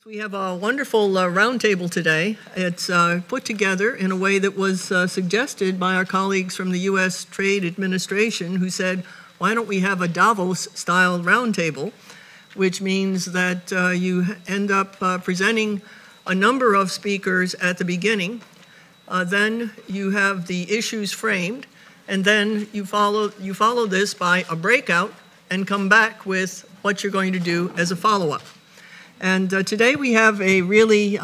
We have a wonderful roundtable today. It's put together in a way that was suggested by our colleagues from the U.S. Trade Administration, who said, why don't we have a Davos-style roundtable, which means that you end up presenting a number of speakers at the beginning, then you have the issues framed, and then you follow this by a breakout and come back with what you're going to do as a follow-up. And today we have a really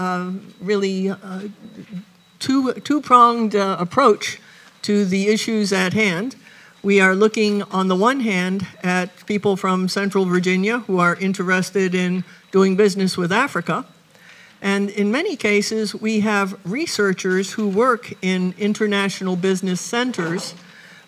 two-pronged approach to the issues at hand. We are looking, on the one hand, at people from Central Virginia who are interested in doing business with Africa. And in many cases, we have researchers who work in international business centers,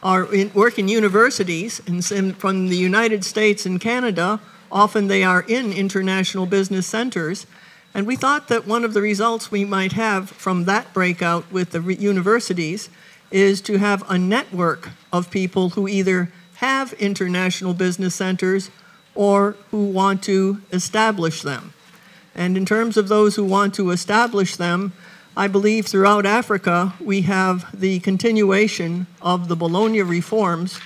or work in universities, and from the United States and Canada. Often they are in international business centers, and we thought that one of the results we might have from that breakout with the universities is to have a network of people who either have international business centers or who want to establish them. And in terms of those who want to establish them, I believe throughout Africa we have the continuation of the Bologna reforms,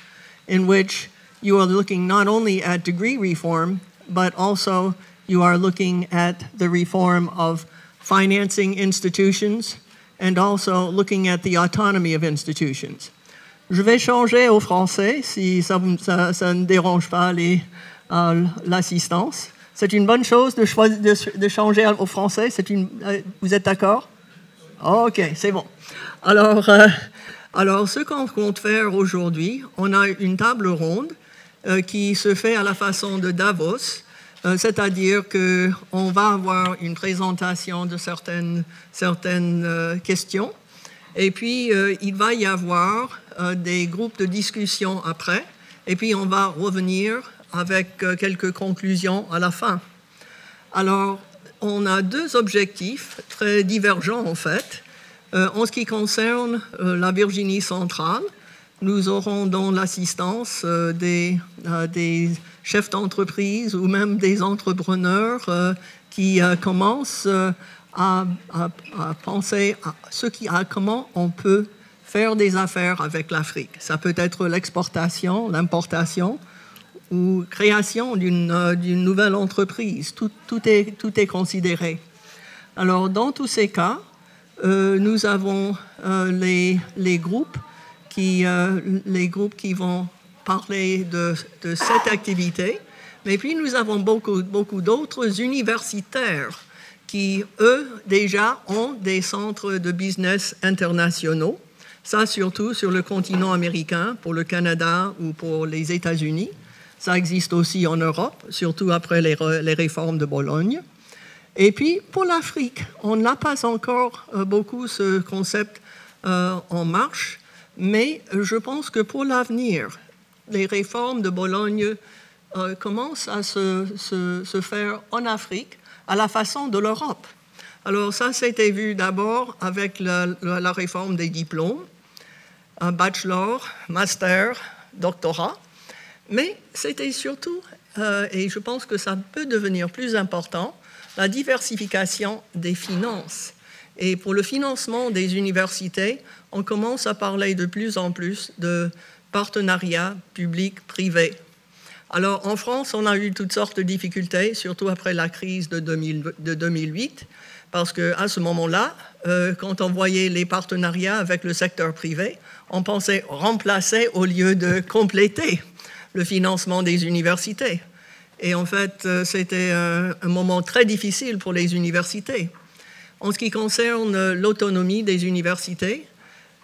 in which you are looking not only at degree reform, but also you are looking at the reform of financing institutions and also looking at the autonomy of institutions. Je vais changer au français si ça ne dérange pas l'assistance. C'est une bonne chose de changer au français. Vous êtes d'accord? OK, c'est bon. Alors, ce qu'on compte faire aujourd'hui, on a une table ronde qui se fait à la façon de Davos, c'est-à-dire qu'on va avoir une présentation de certaines questions, et puis il va y avoir des groupes de discussion après, et puis on va revenir avec quelques conclusions à la fin. Alors, on a deux objectifs très divergents en fait. En ce qui concerne la Virginie centrale, nous aurons dans l'assistance des chefs d'entreprise ou même des entrepreneurs qui commencent à penser à comment on peut faire des affaires avec l'Afrique. Ça peut être l'exportation, l'importation ou création d'une nouvelle entreprise. Tout est considéré. Alors, dans tous ces cas, nous avons les groupes qui vont parler de cette activité, mais puis nous avons beaucoup d'autres universitaires qui, eux, déjà ont des centres de business internationaux, ça surtout sur le continent américain, pour le Canada ou pour les États-Unis. Ça existe aussi en Europe, surtout après les réformes de Bologne. Et puis, pour l'Afrique, on n'a pas encore beaucoup ce concept en marche, mais je pense que pour l'avenir, les réformes de Bologne commencent à se faire en Afrique à la façon de l'Europe. Alors ça, c'était vu d'abord avec la réforme des diplômes, un bachelor, master, doctorat, mais c'était surtout, et je pense que ça peut devenir plus important, la diversification des finances. Et pour le financement des universités, on commence à parler de plus en plus de partenariats publics-privés. Alors, en France, on a eu toutes sortes de difficultés, surtout après la crise de 2008, parce qu'à ce moment-là, quand on voyait les partenariats avec le secteur privé, on pensait remplacer au lieu de compléter le financement des universités. Et en fait, c'était un moment très difficile pour les universités. En ce qui concerne l'autonomie des universités,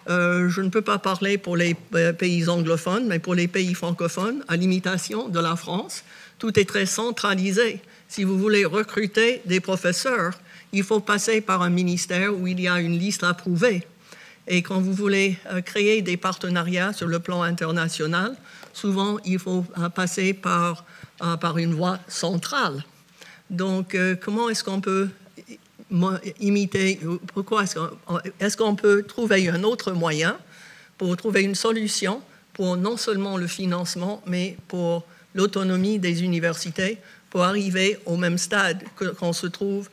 je ne peux pas parler pour les pays anglophones, mais pour les pays francophones, à l'imitation de la France, tout est très centralisé. Si vous voulez recruter des professeurs, il faut passer par un ministère où il y a une liste approuvée. Et quand vous voulez créer des partenariats sur le plan international, souvent il faut passer par une voie centrale. Donc, comment est-ce qu'on peut imiter, pourquoi est-ce qu'on peut trouver un autre moyen pour trouver une solution pour non seulement le financement, mais pour l'autonomie des universités, pour arriver au même stade qu'on se trouve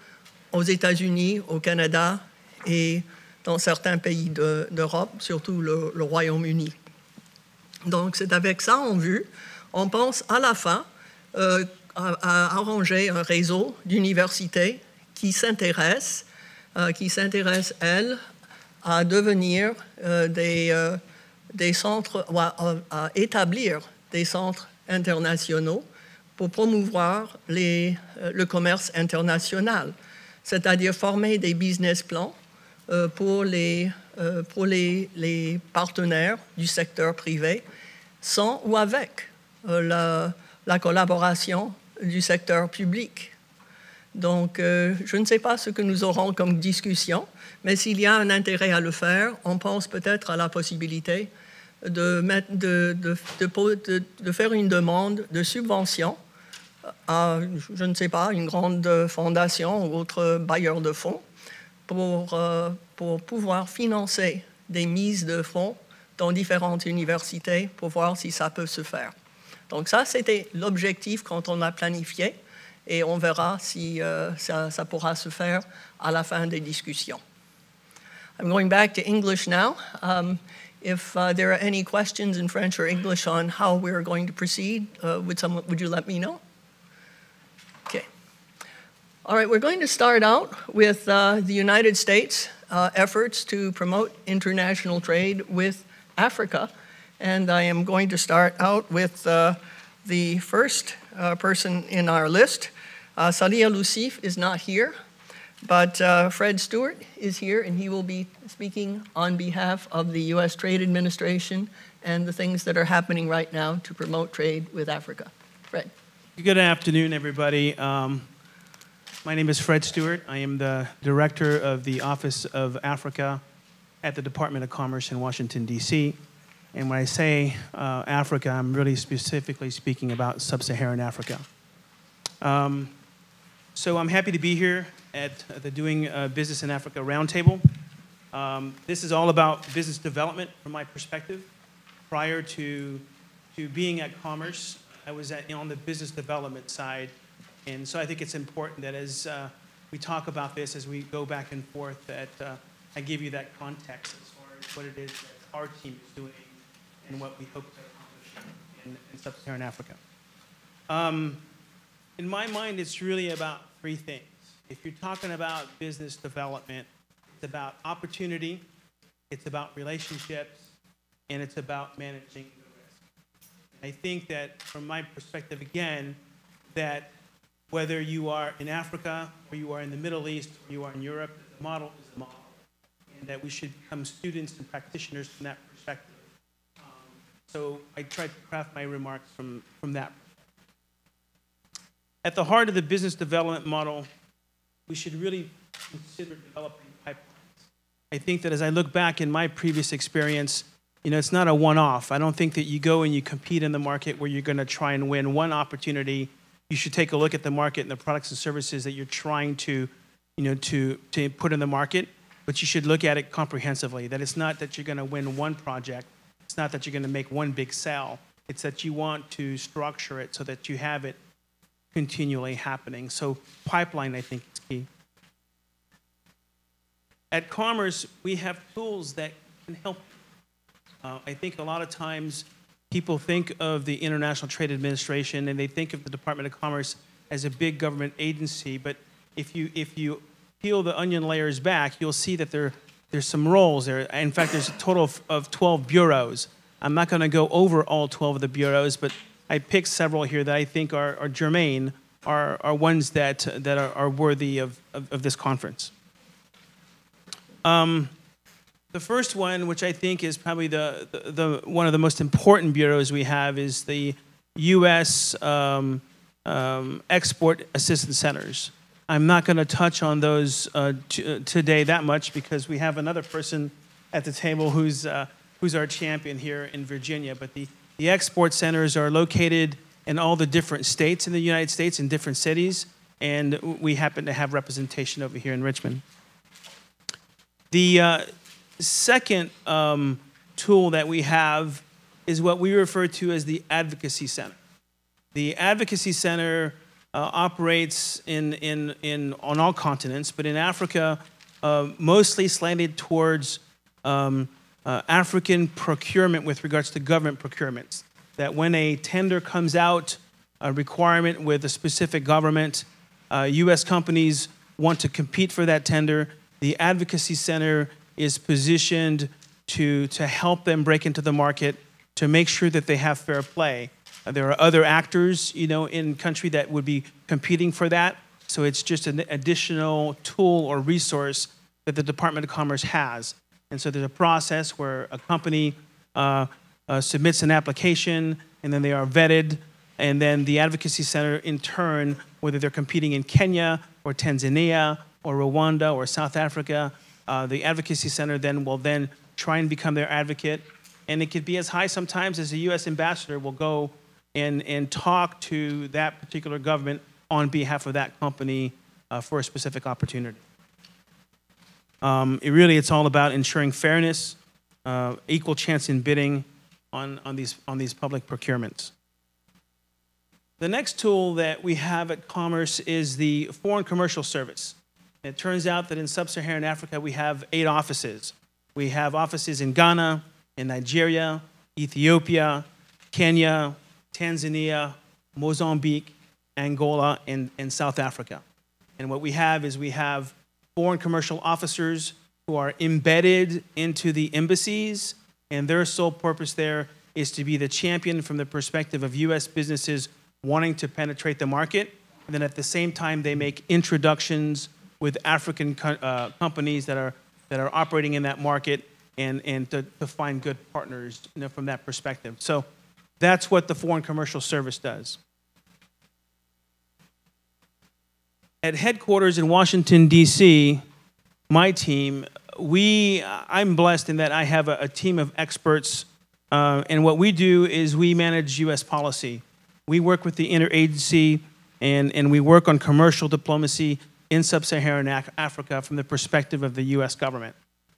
aux États-Unis, au Canada et dans certains pays d'Europe, surtout le Royaume-Uni. Donc, c'est avec ça en vue, on pense à la fin à arranger un réseau d'universités qui s'intéressent, elles, à devenir des centres, à établir des centres internationaux pour promouvoir le commerce international, c'est-à-dire former des business plans pour les partenaires du secteur privé, sans ou avec la collaboration du secteur public. Donc, je ne sais pas ce que nous aurons comme discussion, mais s'il y a un intérêt à le faire, on pense peut-être à la possibilité de faire une demande de subvention à, je ne sais pas, une grande fondation ou autre bailleur de fonds pour pouvoir financer des mises de fonds dans différentes universités pour voir si ça peut se faire. Donc ça, c'était l'objectif quand on a planifié et on verra si ça pourra se faire à la fin des discussions. I'm going back to English now. If there are any questions in French or English on how we're going to proceed, would you let me know? Okay. All right, we're going to start out with the United States efforts to promote international trade with Africa. And I am going to start out with the first person in our list. Salia Lucif is not here, but Fred Stewart is here, and he will be speaking on behalf of the U.S. Trade Administration and the things that are happening right now to promote trade with Africa. Fred. Good afternoon, everybody. My name is Fred Stewart. I am the director of the Office of Africa at the Department of Commerce in Washington, D.C. And when I say Africa, I'm really specifically speaking about sub-Saharan Africa. So I'm happy to be here at the Doing Business in Africa Roundtable. This is all about business development from my perspective. Prior to being at Commerce, I was on the business development side. And so I think it's important that as we talk about this, as we go back and forth, that I give you that context as far as what it is that our team is doing and what we hope to accomplish in sub-Saharan Africa. In my mind, it's really about three things. If you're talking about business development, it's about opportunity, it's about relationships, and it's about managing the risk. And I think that from my perspective, again, that whether you are in Africa, or you are in the Middle East, or you are in Europe, the model is the model. And that we should become students and practitioners from that perspective. So I tried to craft my remarks from that. At the heart of the business development model, we should really consider developing pipelines. I think that as I look back in my previous experience, it's not a one-off. I don't think that you go and you compete in the market where you're going to try and win one opportunity. You should take a look at the market and the products and services that you're trying to put in the market, but you should look at it comprehensively. That it's not that you're going to win one project. It's not that you're going to make one big sale. It's that you want to structure it so that you have it continually happening. So pipeline, I think, is key. At Commerce, we have tools that can help. I think a lot of times people think of the International Trade Administration and they think of the Department of Commerce as a big government agency, but if you peel the onion layers back, you'll see that there's some roles there. In fact, there's a total of 12 bureaus. I'm not going to go over all 12 of the bureaus, but I picked several here that I think are germane, are ones that are worthy of this conference. The first one, which I think is probably one of the most important bureaus we have, is the U.S. Export Assistance Centers. I'm not going to touch on those today that much because we have another person at the table who's our champion here in Virginia. But the export centers are located in all the different states in the United States, in different cities, and we happen to have representation over here in Richmond. The second tool that we have is what we refer to as the Advocacy Center. The Advocacy Center operates on all continents, but in Africa, mostly slanted towards African procurement with regards to government procurements. That when a tender comes out, a requirement with a specific government, U.S. companies want to compete for that tender. The Advocacy Center is positioned to help them break into the market, to make sure that they have fair play. There are other actors, in country that would be competing for that. So it's just an additional tool or resource that the Department of Commerce has. And so there's a process where a company submits an application, and then they are vetted, and then the Advocacy Center, in turn, whether they're competing in Kenya or Tanzania or Rwanda or South Africa, the Advocacy Center will try and become their advocate. And it could be as high sometimes as the U.S. ambassador will go and talk to that particular government on behalf of that company for a specific opportunity. It's all about ensuring fairness, equal chance in bidding on these public procurements. The next tool that we have at Commerce is the Foreign Commercial Service. It turns out that in sub-Saharan Africa, we have 8 offices. We have offices in Ghana, in Nigeria, Ethiopia, Kenya, Tanzania, Mozambique, Angola, and South Africa. And what we have is we have foreign commercial officers who are embedded into the embassies, and their sole purpose there is to be the champion from the perspective of U.S. businesses wanting to penetrate the market. And then at the same time, they make introductions with African companies that are operating in that market and to find good partners from that perspective. So that's what the Foreign Commercial Service does. At headquarters in Washington, D.C., my team, I'm blessed in that I have a team of experts, and what we do is we manage U.S. policy. We work with the interagency, and we work on commercial diplomacy in sub-Saharan Africa from the perspective of the U.S. government.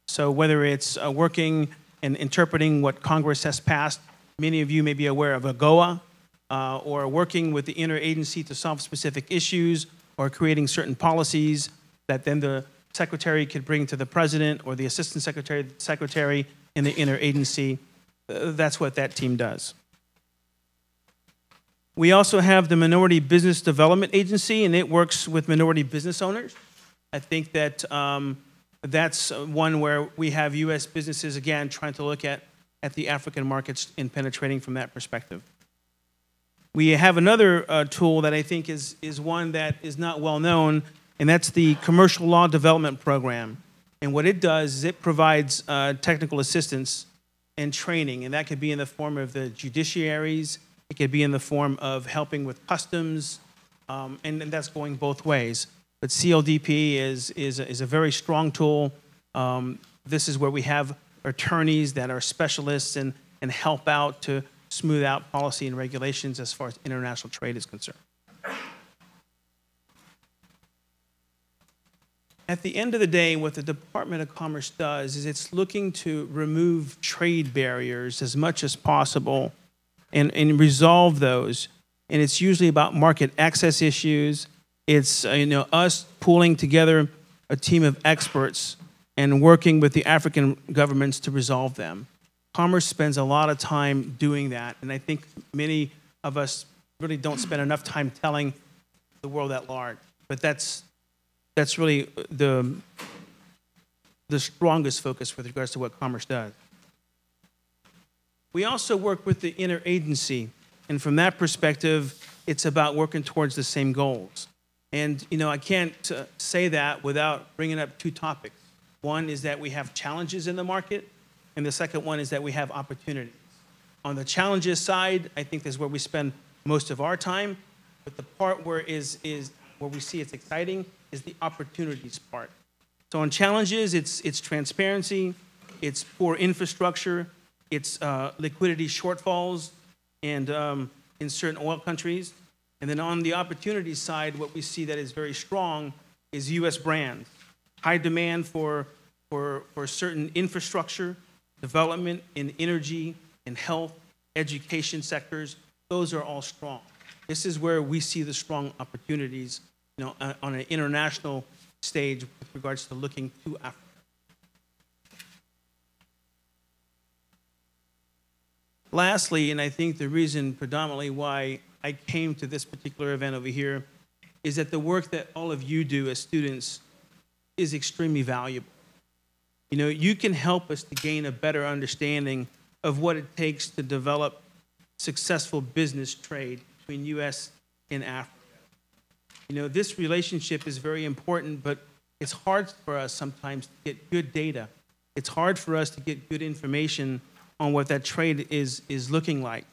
So whether it's working and interpreting what Congress has passed, many of you may be aware of AGOA, or working with the interagency to solve specific issues, or creating certain policies that then the secretary could bring to the president or the assistant secretary in the interagency. That's what that team does. We also have the Minority Business Development Agency, and it works with minority business owners. I think that that's one where we have U.S. businesses, again, trying to look at the African markets and penetrating from that perspective. We have another tool that I think is one that is not well known, and that's the Commercial Law Development Program. And what it does is it provides technical assistance and training, and that could be in the form of the judiciaries, it could be in the form of helping with customs, and that's going both ways. But CLDP is a very strong tool. This is where we have attorneys that are specialists and help out to smooth out policy and regulations as far as international trade is concerned. At the end of the day, what the Department of Commerce does is it's looking to remove trade barriers as much as possible and resolve those. And it's usually about market access issues. It's us pooling together a team of experts and working with the African governments to resolve them. Commerce spends a lot of time doing that, and I think many of us really don't spend enough time telling the world at large. But that's really the strongest focus with regards to what Commerce does. We also work with the interagency, and from that perspective, it's about working towards the same goals. And I can't say that without bringing up 2 topics. One is that we have challenges in the market, and the second one is that we have opportunities. On the challenges side, I think that's where we spend most of our time, but the part where where we see it's exciting is the opportunities part. So on challenges, it's transparency, it's poor infrastructure, it's liquidity shortfalls and in certain oil countries. And then on the opportunity side, what we see that is very strong is U.S. brands. High demand for certain infrastructure, development in energy, in health, education sectors. Those are all strong. This is where we see the strong opportunities, on an international stage with regards to looking to Africa. Lastly, and I think the reason predominantly why I came to this particular event over here is that the work that all of you do as students is extremely valuable. You can help us to gain a better understanding of what it takes to develop successful business trade between U.S. and Africa. This relationship is very important, but it's hard for us sometimes to get good data. It's hard for us to get good information on what that trade is looking like.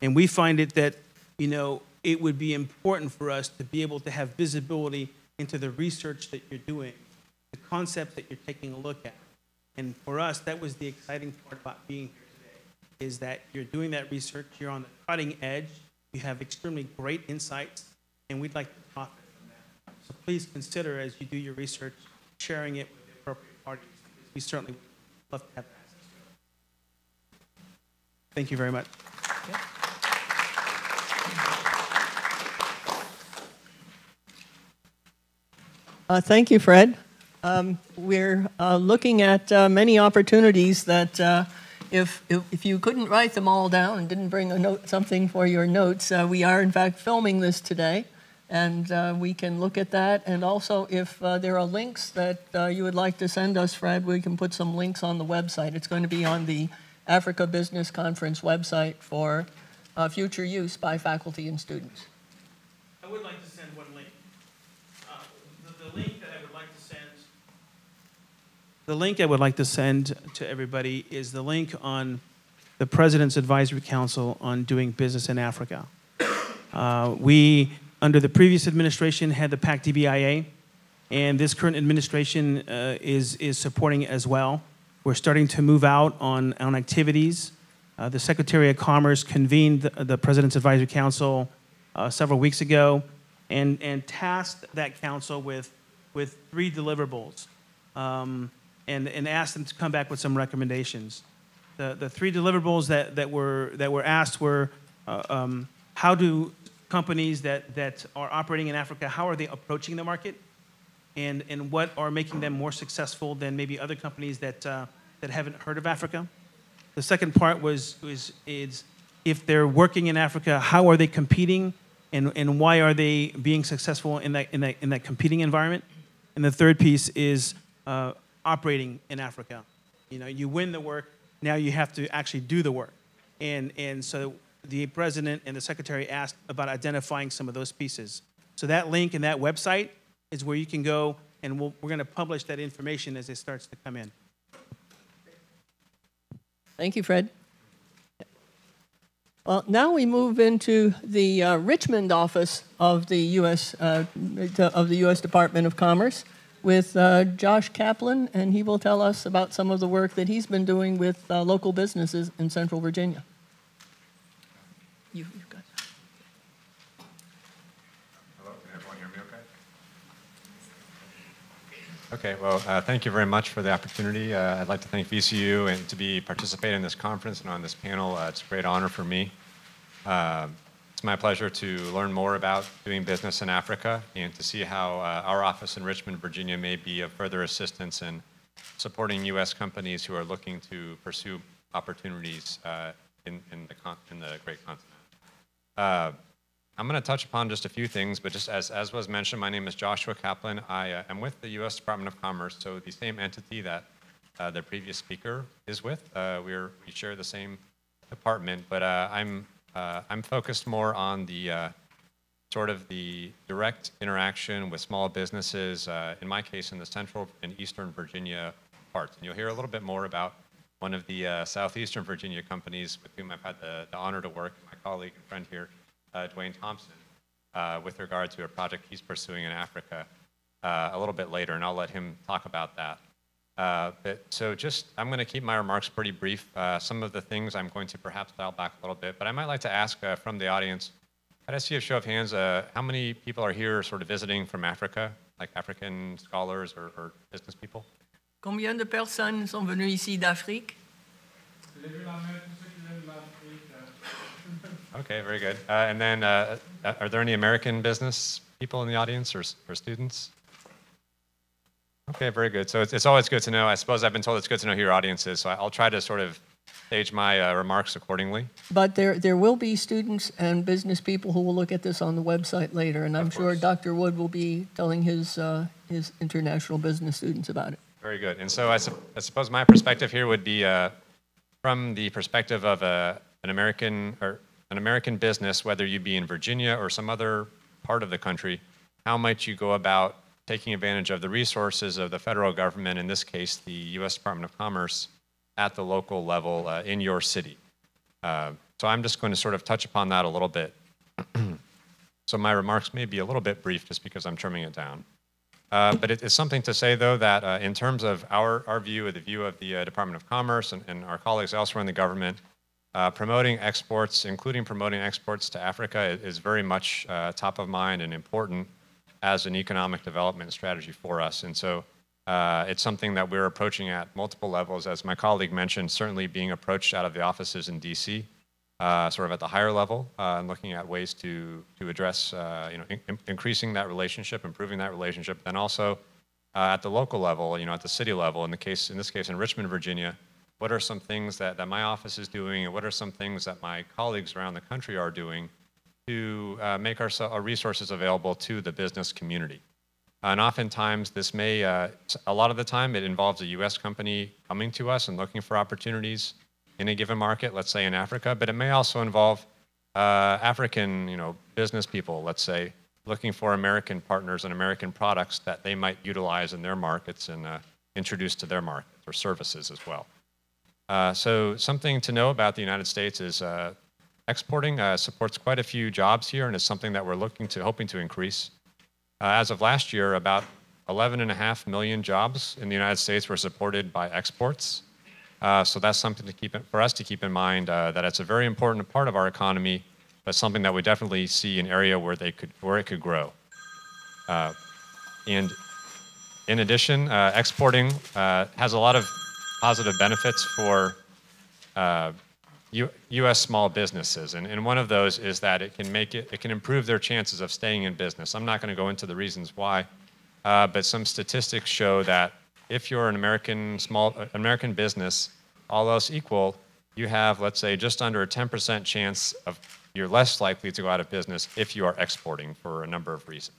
And we find it that, it would be important for us to be able to have visibility into the research that you're doing, the concepts that you're taking a look at. And for us, that was the exciting part about being here today, is that you're doing that research, you're on the cutting edge, you have extremely great insights, and we'd like to profit from that. So please consider, as you do your research, sharing it with the appropriate parties, because we certainly would love to have access to it. Thank you very much. Thank you, Fred. We're looking at many opportunities that if you couldn't write them all down and didn't bring something for your notes, we are in fact filming this today, and we can look at that. And also, if there are links that you would like to send us, Fred, we can put some links on the website. It's going to be on the Africa Business Conference website for future use by faculty and students. I would like to send one link. The link that I would like to send. The link I would like to send to everybody is the link on the President's Advisory Council on Doing Business in Africa. We, under the previous administration, had the PAC-DBIA, and this current administration is supporting it as well. We're starting to move out on activities. The Secretary of Commerce convened the President's Advisory Council several weeks ago and tasked that council with 3 deliverables and asked them to come back with some recommendations. The 3 deliverables that were asked were how do companies that are operating in Africa, how are they approaching the market, and what are making them more successful than maybe other companies that haven't heard of Africa. The second part is if they're working in Africa, how are they competing, and why are they being successful in that competing environment? And the third piece is operating in Africa. You win the work, now you have to actually do the work. And so the president and the secretary asked about identifying some of those pieces. So that link and that website is where you can go, and we're going to publish that information as it starts to come in. Thank you, Fred. Well, now we move into the Richmond office of the U.S. Department of Commerce with Josh Kaplan, and he will tell us about some of the work that he's been doing with local businesses in Central Virginia. You've got that. Hello, can everyone hear me okay? Okay, well, thank you very much for the opportunity. I'd like to thank VCU and to be participating in this conference and on this panel. It's a great honor for me. It's my pleasure to learn more about doing business in Africa and to see how our office in Richmond, Virginia may be of further assistance in supporting U.S. companies who are looking to pursue opportunities in the great continent. I'm going to touch upon just a few things, but just as was mentioned, my name is Joshua Kaplan. I am with the U.S. Department of Commerce, so the same entity that the previous speaker is with. We share the same department, but I'm focused more on the sort of the direct interaction with small businesses, in my case in the Central and Eastern Virginia parts. And you'll hear a little bit more about one of the Southeastern Virginia companies with whom I've had the honor to work, my colleague and friend here, Dwayne Thompson, with regard to a project he's pursuing in Africa a little bit later, and I'll let him talk about that. I'm going to keep my remarks pretty brief. Some of the things I'm going to perhaps dial back a little bit, but I might like to ask from the audience, could I see a show of hands, how many people are here sort of visiting from Africa, like African scholars or business people? Combien de personnes sont venues ici d'Afrique? Okay, very good. And then, are there any American business people in the audience or students? Okay, very good. So it's always good to know. I suppose I've been told it's good to know who your audience is, so I'll try to sort of stage my remarks accordingly. But there will be students and business people who will look at this on the website later, and I'm sure Dr. Wood will be telling his international business students about it. Very good. And so I suppose my perspective here would be from the perspective of an American business, whether you be in Virginia or some other part of the country. How might you go about taking advantage of the resources of the federal government, in this case, the U.S. Department of Commerce, at the local level in your city? So I'm just going to sort of touch upon that a little bit. So my remarks may be a little bit brief just because I'm trimming it down. But it is something to say, though, that in terms of our view, or the view of the Department of Commerce and our colleagues elsewhere in the government, promoting exports, including promoting exports to Africa, is very much top of mind and important as an economic development strategy for us. And so it's something that we're approaching at multiple levels. As my colleague mentioned, certainly being approached out of the offices in D.C., sort of at the higher level, and looking at ways to address, increasing that relationship, improving that relationship. Then also at the local level, at the city level. In this case, in Richmond, Virginia, what are some things that my office is doing, and what are some things that my colleagues around the country are doing to make our resources available to the business community? And oftentimes, this may, a lot of the time, it involves a U.S. company coming to us and looking for opportunities in a given market, let's say in Africa, but it may also involve African, business people, let's say, looking for American partners and American products that they might utilize in their markets and introduce to their markets or services as well. So something to know about the United States is exporting supports quite a few jobs here, and it's something that we're hoping to increase. As of last year, about 11.5 million jobs in the United States were supported by exports. So that's something for us to keep in mind, that it's a very important part of our economy, but something that we definitely see an area where it could grow. And in addition, exporting has a lot of positive benefits for U.S. small businesses, and one of those is that it can improve their chances of staying in business. I'm not going to go into the reasons why, but some statistics show that if you're an American business, all else equal, you have, let's say, just under a 10% chance of you're less likely to go out of business if you are exporting for a number of reasons.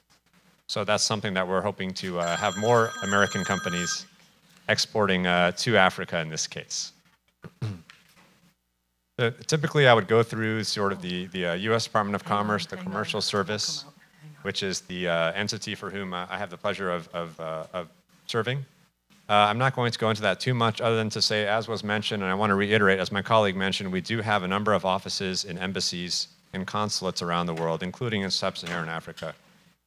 So that's something that we're hoping to have more American companies exporting to Africa in this case. Typically, I would go through sort of the U.S. Department of Commerce, the Commercial Service, which is the entity for whom I have the pleasure of serving. I'm not going to go into that too much other than to say, as was mentioned, and I want to reiterate, as my colleague mentioned, we do have a number of offices in embassies and consulates around the world, including in sub-Saharan Africa.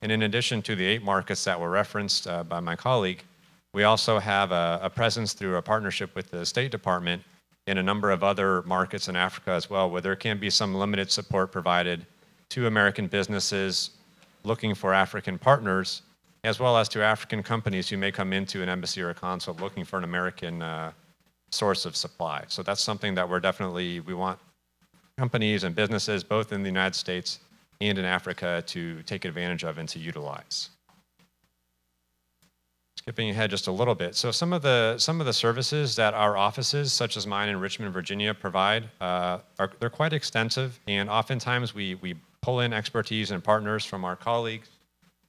And in addition to the 8 markets that were referenced by my colleague, we also have a presence through a partnership with the State Department in a number of other markets in Africa as well, where there can be some limited support provided to American businesses looking for African partners, as well as to African companies who may come into an embassy or a consulate looking for an American source of supply. So that's something that we want companies and businesses, both in the United States and in Africa, to take advantage of and to utilize. Skipping ahead just a little bit. So some of the services that our offices, such as mine in Richmond, Virginia, provide, they're quite extensive, and oftentimes we pull in expertise and partners from our colleagues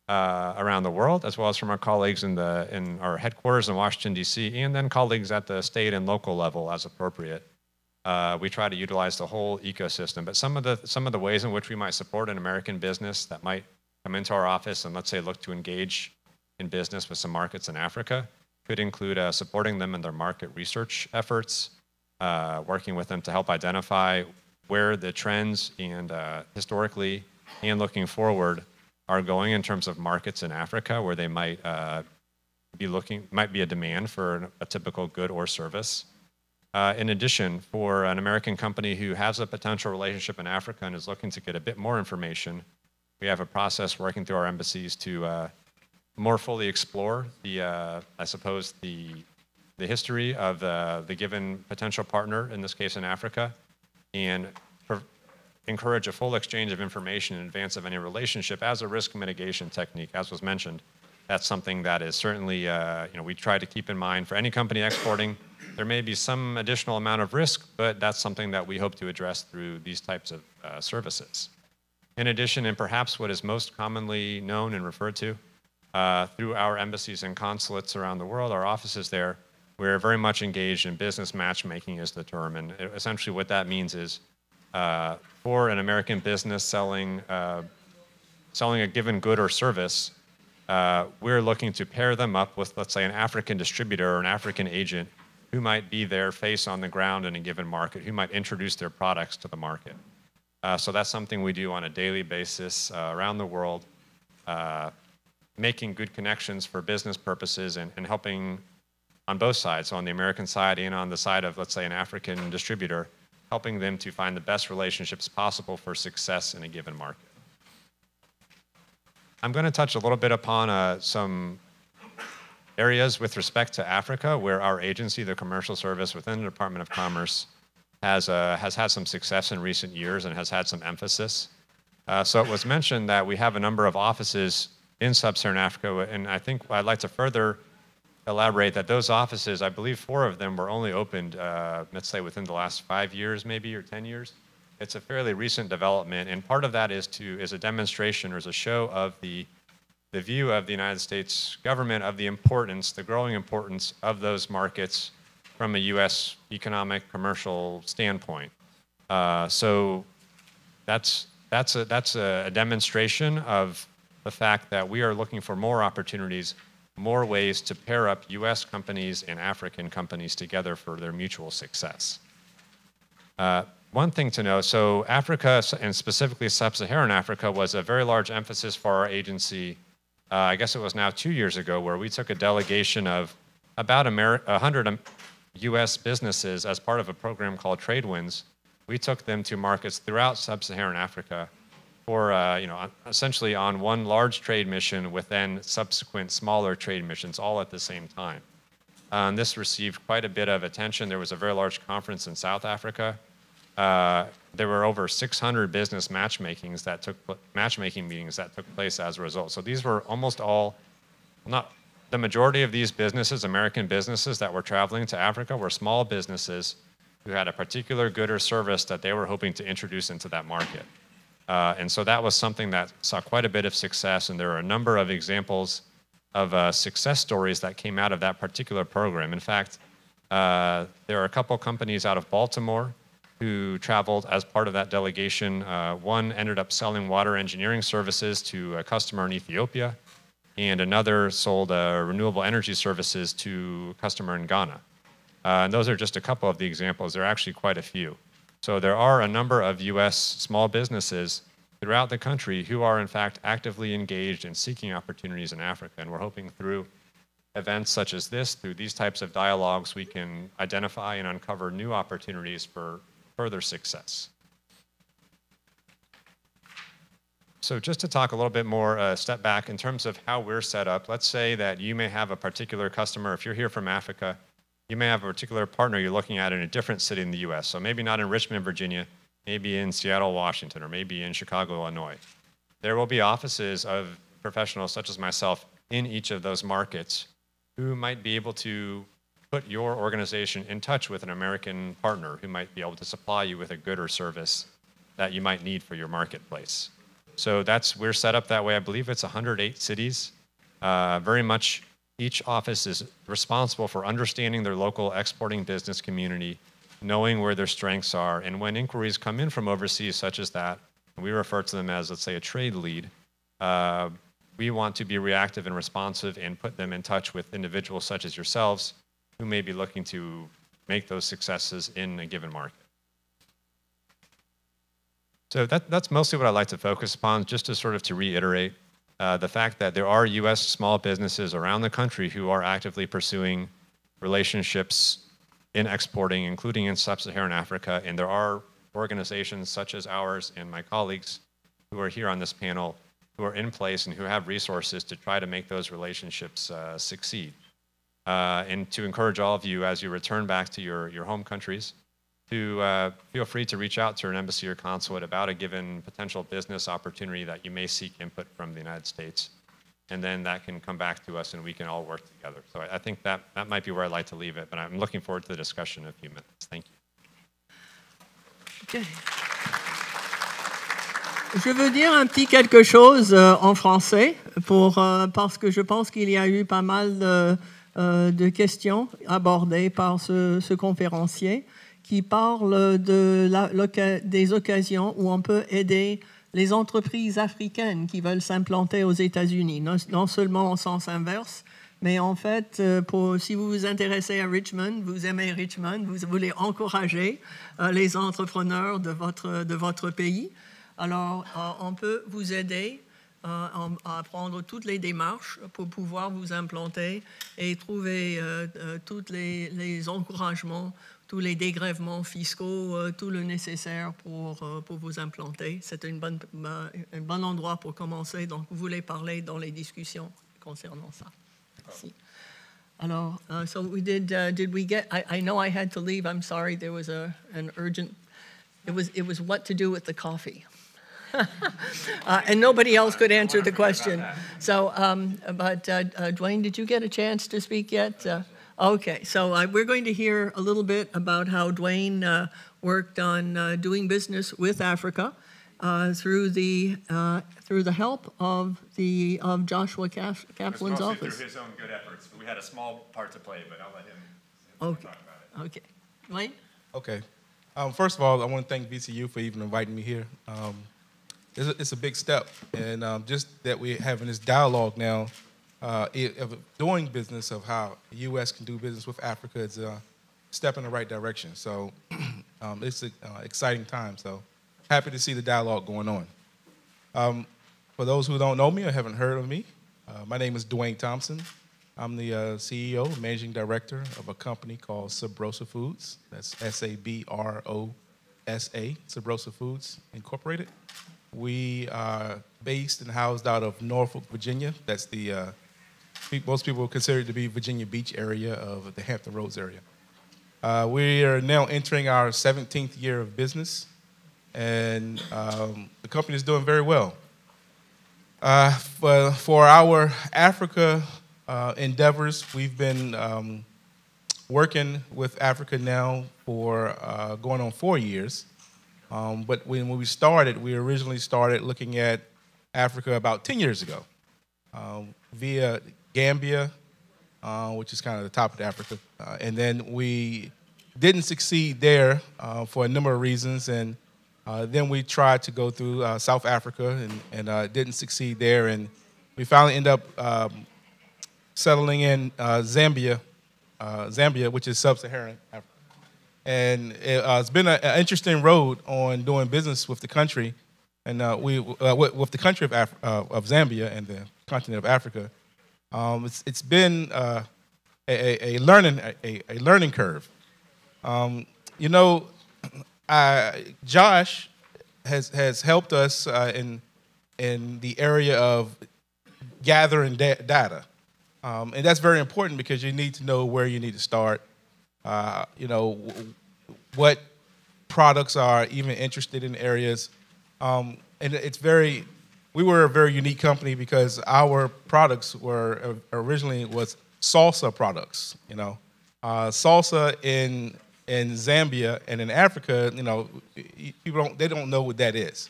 around the world, as well as from our colleagues in our headquarters in Washington, D.C., and then colleagues at the state and local level as appropriate. We try to utilize the whole ecosystem, but some of the ways in which we might support an American business that might come into our office and, let's say, look to engage in business with some markets in Africa could include supporting them in their market research efforts, working with them to help identify where the trends and historically and looking forward are going in terms of markets in Africa where they might be a demand for a typical good or service. In addition, for an American company who has a potential relationship in Africa and is looking to get a bit more information, we have a process working through our embassies to more fully explore the history of the given potential partner, in this case in Africa, and encourage a full exchange of information in advance of any relationship as a risk mitigation technique, as was mentioned. That's something that is certainly, we try to keep in mind for any company exporting. There may be some additional amount of risk, but that's something that we hope to address through these types of services. In addition, and perhaps what is most commonly known and referred to through our embassies and consulates around the world, our offices there, we're very much engaged in business matchmaking is the term. And essentially what that means is for an American business selling a given good or service, we're looking to pair them up with, let's say, an African distributor or an African agent who might be their face on the ground in a given market, who might introduce their products to the market. So that's something we do on a daily basis around the world, making good connections for business purposes and helping on both sides, so on the American side and on the side of, let's say, an African distributor, helping them to find the best relationships possible for success in a given market. I'm going to touch a little bit upon some areas with respect to Africa where our agency, the Commercial Service within the Department of Commerce, has had some success in recent years and has had some emphasis. So it was mentioned that we have a number of offices in Sub-Saharan Africa, and I think I'd like to further elaborate that those offices, I believe 4 of them were only opened, let's say within the last 5 years maybe, or 10 years. It's a fairly recent development, and part of that is a demonstration or is a show of the view of the United States government of the importance, the growing importance of those markets from a U.S. economic, commercial standpoint. So that's a demonstration of the fact that we are looking for more opportunities, more ways to pair up U.S. companies and African companies together for their mutual success. One thing to know, so Africa, and specifically Sub-Saharan Africa, was a very large emphasis for our agency. I guess it was now 2 years ago, where we took a delegation of about 100 U.S. businesses as part of a program called Trade Winds. We took them to markets throughout Sub-Saharan Africa for, essentially on one large trade mission with then subsequent smaller trade missions all at the same time. This received quite a bit of attention. There was a very large conference in South Africa. There were over 600 business matchmaking meetings that took place as a result. So these were almost all, not the majority of these businesses, American businesses that were traveling to Africa, were small businesses who had a particular good or service that they were hoping to introduce into that market. And so that was something that saw quite a bit of success, and there are a number of examples of success stories that came out of that particular program. In fact, there are a couple companies out of Baltimore who traveled as part of that delegation. One ended up selling water engineering services to a customer in Ethiopia, and another sold renewable energy services to a customer in Ghana. And those are just a couple of the examples. There are actually quite a few. So there are a number of U.S. small businesses throughout the country who are in fact actively engaged in seeking opportunities in Africa, and we're hoping through events such as this, through these types of dialogues, we can identify and uncover new opportunities for further success. So just to talk a little bit more, step back in terms of how we're set up, let's say that you may have a particular customer. If you're here from Africa, you may have a particular partner you're looking at in a different city in the US. So maybe not in Richmond, Virginia, maybe in Seattle, Washington, or maybe in Chicago, Illinois. There will be offices of professionals such as myself in each of those markets who might be able to put your organization in touch with an American partner who might be able to supply you with a good or service that you might need for your marketplace. So we're set up that way. I believe it's 108 cities. Very much each office is responsible for understanding their local exporting business community, knowing where their strengths are, and when inquiries come in from overseas such as that, we refer to them as, let's say, a trade lead, we want to be reactive and responsive and put them in touch with individuals such as yourselves who may be looking to make those successes in a given market. So that's mostly what I'd like to focus upon, just to sort of to reiterate the fact that there are U.S. small businesses around the country who are actively pursuing relationships in exporting, including in Sub-Saharan Africa, and there are organizations such as ours and my colleagues who are here on this panel who are in place and who have resources to try to make those relationships succeed. And to encourage all of you as you return back to your home countries to feel free to reach out to an embassy or consulate about a given potential business opportunity that you may seek input from the United States. And then that can come back to us and we can all work together. So I think that might be where I'd like to leave it, but I'm looking forward to the discussion in a few minutes. Thank you. Okay. Je veux dire un petit quelque chose en français parce que je pense qu'il y a eu pas mal de questions abordées par ce conférencier qui parle des occasions où on peut aider les entreprises africaines qui veulent s'implanter aux États-Unis, non seulement au sens inverse, mais en fait, si vous vous intéressez à Richmond, vous aimez Richmond, vous voulez encourager les entrepreneurs de votre pays, alors on peut vous aider à prendre toutes les démarches pour pouvoir vous implanter et trouver tous les encouragements, tous les dégrèvements fiscaux, tout le nécessaire pour vous implanter. C'est un bon endroit pour commencer. Donc, vous voulez parler dans les discussions concernant ça. Merci. Alors, so we did we get, I know I had to leave. I'm sorry, there was an urgent, it was what to do with the coffee. And nobody else could answer the question. So, but Dwayne, did you get a chance to speak yet? Okay, so we're going to hear a little bit about how Dwayne worked on doing business with Africa through the help of Joshua Kaplan's office. Through his own good efforts. We had a small part to play, but I'll let him talk about it. Okay, Dwayne. Okay. First of all, I want to thank VCU for even inviting me here. It's a big step, and just that we're having this dialogue now of doing business, of how the U.S. can do business with Africa, is a step in the right direction. So it's an exciting time. So happy to see the dialogue going on. For those who don't know me or haven't heard of me, my name is Dwayne Thompson. I'm the CEO, managing director of a company called Sabrosa Foods. That's Sabrosa, Sabrosa Foods Incorporated. We are based and housed out of Norfolk, Virginia. That's the most people consider it to be Virginia Beach area of the Hampton Roads area. We are now entering our 17th year of business, and the company is doing very well. For our Africa endeavors, we've been working with Africa now for going on 4 years. But when we started, we originally started looking at Africa about 10 years ago via Gambia, which is kind of the top of Africa. And then we didn't succeed there for a number of reasons. And then we tried to go through South Africa and didn't succeed there. And we finally ended up settling in Zambia, which is sub-Saharan Africa. And it's been an interesting road on doing business with the country, and with the country of Zambia and the continent of Africa. It's been a learning curve. Josh has helped us in the area of gathering data, and that's very important because you need to know where you need to start. What products are even interested in areas. And we were a very unique company because our products were originally was salsa products, Salsa in Zambia and in Africa, people don't know what that is.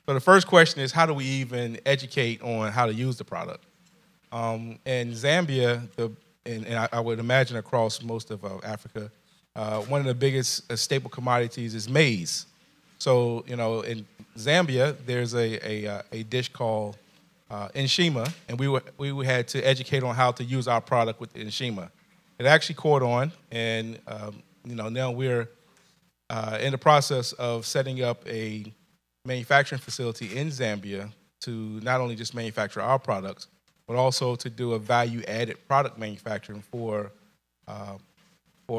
So the first question is, how do we even educate on how to use the product? In Zambia, and I would imagine across most of Africa, one of the biggest staple commodities is maize. So, in Zambia, there's a dish called nshima, and we had to educate on how to use our product with the nshima. It actually caught on, and now we're in the process of setting up a manufacturing facility in Zambia to not only just manufacture our products, but also to do a value-added product manufacturing for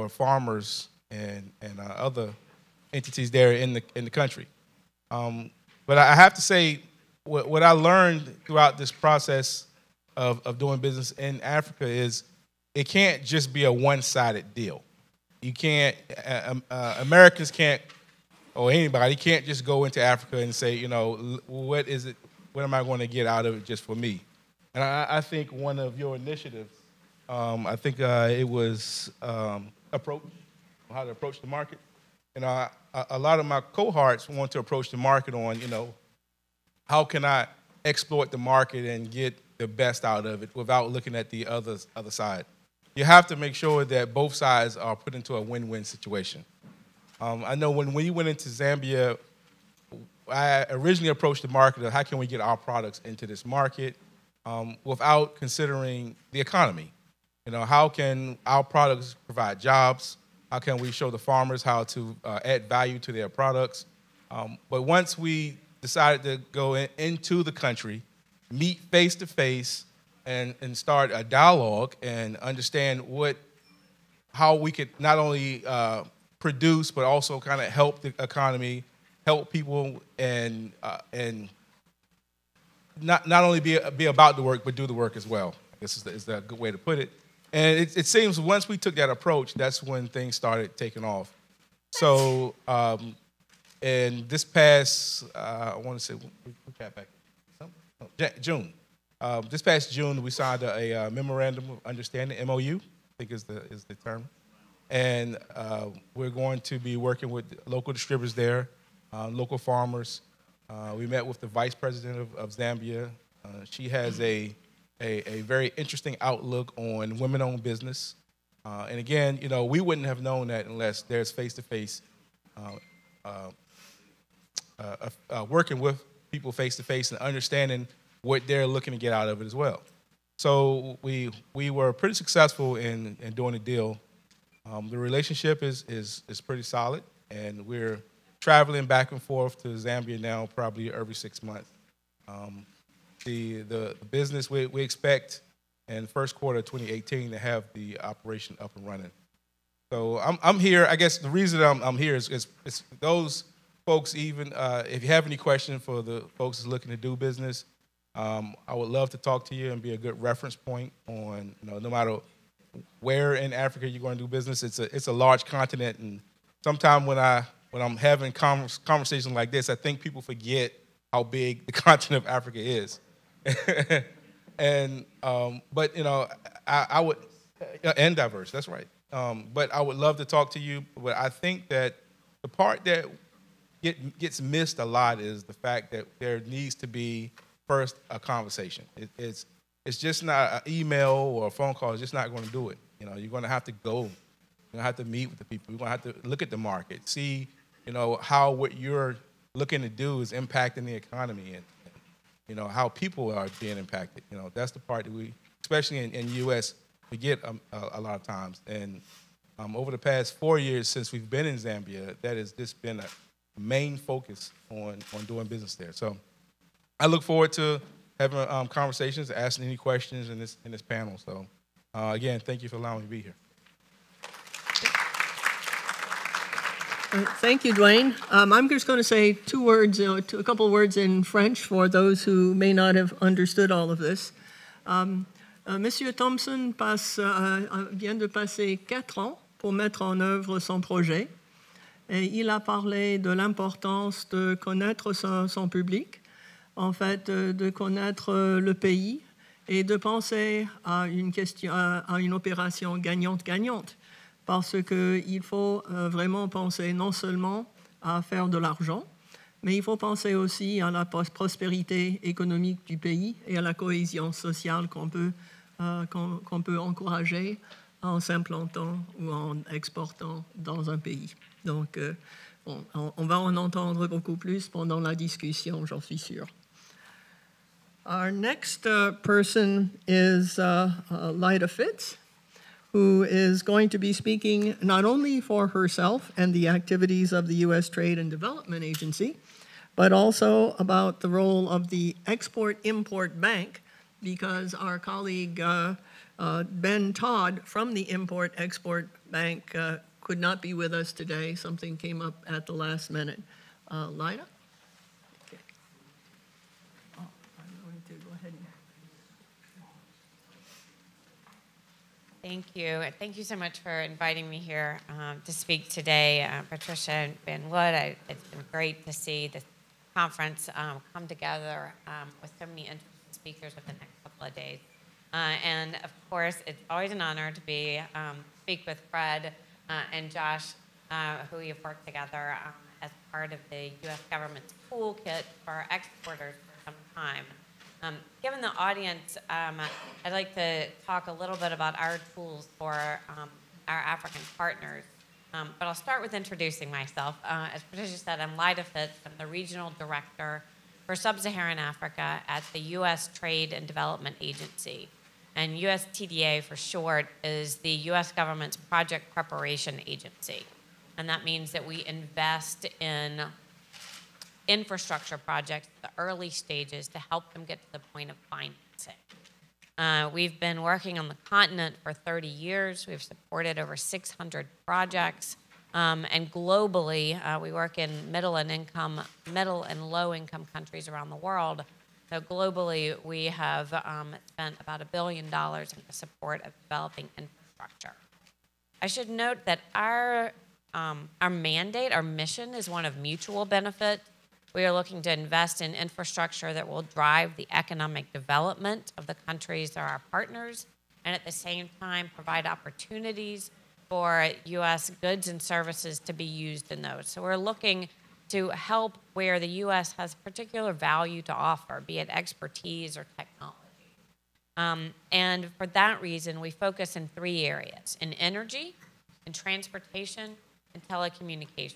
farmers and other entities there in the country. But I have to say, what I learned throughout this process of doing business in Africa is it can't just be a one-sided deal. You can't, Americans can't, or anybody can't just go into Africa and say, you know, what is it, what am I going to get out of it just for me? And I think one of your initiatives, I think it was approach, how to approach the market. And a lot of my cohorts want to approach the market on, you know, how can I exploit the market and get the best out of it without looking at the other side. You have to make sure that both sides are put into a win-win situation. I know when we went into Zambia, I originally approached the market of how can we get our products into this market without considering the economy. You know, how can our products provide jobs? How can we show the farmers how to add value to their products? But once we decided to go into the country, meet face-to-face, and start a dialogue and understand how we could not only produce but also kind of help the economy, help people, and not only be about the work but do the work as well. I guess is a good way to put it. And it seems once we took that approach, that's when things started taking off. So, and this past, I want to say, we got back June. This past June, we signed a memorandum of understanding, MOU, I think is the term. And we're going to be working with local distributors there, local farmers. We met with the vice president of Zambia. She has a very interesting outlook on women-owned business. And again, you know, we wouldn't have known that unless there's face-to-face working with people face-to-face and understanding what they're looking to get out of it as well. So we were pretty successful in doing a deal. The relationship is pretty solid, and we're traveling back and forth to Zambia now probably every 6 months. The business, we expect in the first quarter of 2018 to have the operation up and running. So I'm here. I guess the reason I'm here is those folks, even if you have any questions for the folks that's looking to do business, I would love to talk to you and be a good reference point on, you know, no matter where in Africa you're going to do business. It's a large continent, and sometimes when I'm having conversations like this, I think people forget how big the continent of Africa is. And but you know, I would, and diverse. That's right. But I would love to talk to you. But I think that the part that gets missed a lot is the fact that there needs to be first a conversation. It's just not an email or a phone call. It's just not going to do it. You know, you're going to have to go. You're going to have to meet with the people. You're going to have to look at the market, see, you know, how what you're looking to do is impacting the economy, and you know, how people are being impacted. You know, that's the part that we, especially in the U.S., forget a lot of times. And over the past 4 years since we've been in Zambia, that has just been a main focus on doing business there. So I look forward to having conversations, asking any questions in this panel. So again, thank you for allowing me to be here. Thank you, Dwayne. I'm just going to say a couple words in French for those who may not have understood all of this. Monsieur Thompson vient de passer 4 ans pour mettre en œuvre son projet. Et il a parlé de l'importance de connaître son public, en fait, de connaître le pays et de penser à une opération gagnante-gagnante. Parce qu'il faut vraiment penser non seulement à faire de l'argent, mais il faut penser aussi à la prospérité économique du pays et à la cohésion sociale qu'on peut encourager en s'implantant ou en exportant dans un pays. Donc, on va en entendre beaucoup plus pendant la discussion, j'en suis sûr. Our next person is Lyda Fitz, who is going to be speaking not only for herself and the activities of the U.S. Trade and Development Agency, but also about the role of the Export-Import Bank, because our colleague Ben Todd from the Import-Export Bank could not be with us today. Something came up at the last minute. Lyda? Okay. I'm going to go ahead and... Thank you. Thank you so much for inviting me here to speak today. Patricia and Ben Wood, it's been great to see this conference come together with so many interesting speakers over the next couple of days. And of course, it's always an honor to speak with Fred and Josh, who we have worked together as part of the U.S. government's toolkit for exporters for some time. Given the audience, I'd like to talk a little bit about our tools for our African partners. But I'll start with introducing myself. As Patricia said, I'm Lyda Fitz. I'm the Regional Director for Sub-Saharan Africa at the U.S. Trade and Development Agency. And USTDA, for short, is the U.S. government's project preparation agency. And that means that we invest in infrastructure projects at the early stages to help them get to the point of financing. We've been working on the continent for 30 years. We've supported over 600 projects. And globally, we work in middle and low-income countries around the world. So globally, we have spent about $1 billion in the support of developing infrastructure. I should note that our mandate, our mission, is one of mutual benefit. We are looking to invest in infrastructure that will drive the economic development of the countries that are our partners, and at the same time provide opportunities for U.S. goods and services to be used in those. So we're looking to help where the U.S. has particular value to offer, be it expertise or technology. And for that reason, we focus in 3 areas: in energy, in transportation, and telecommunications.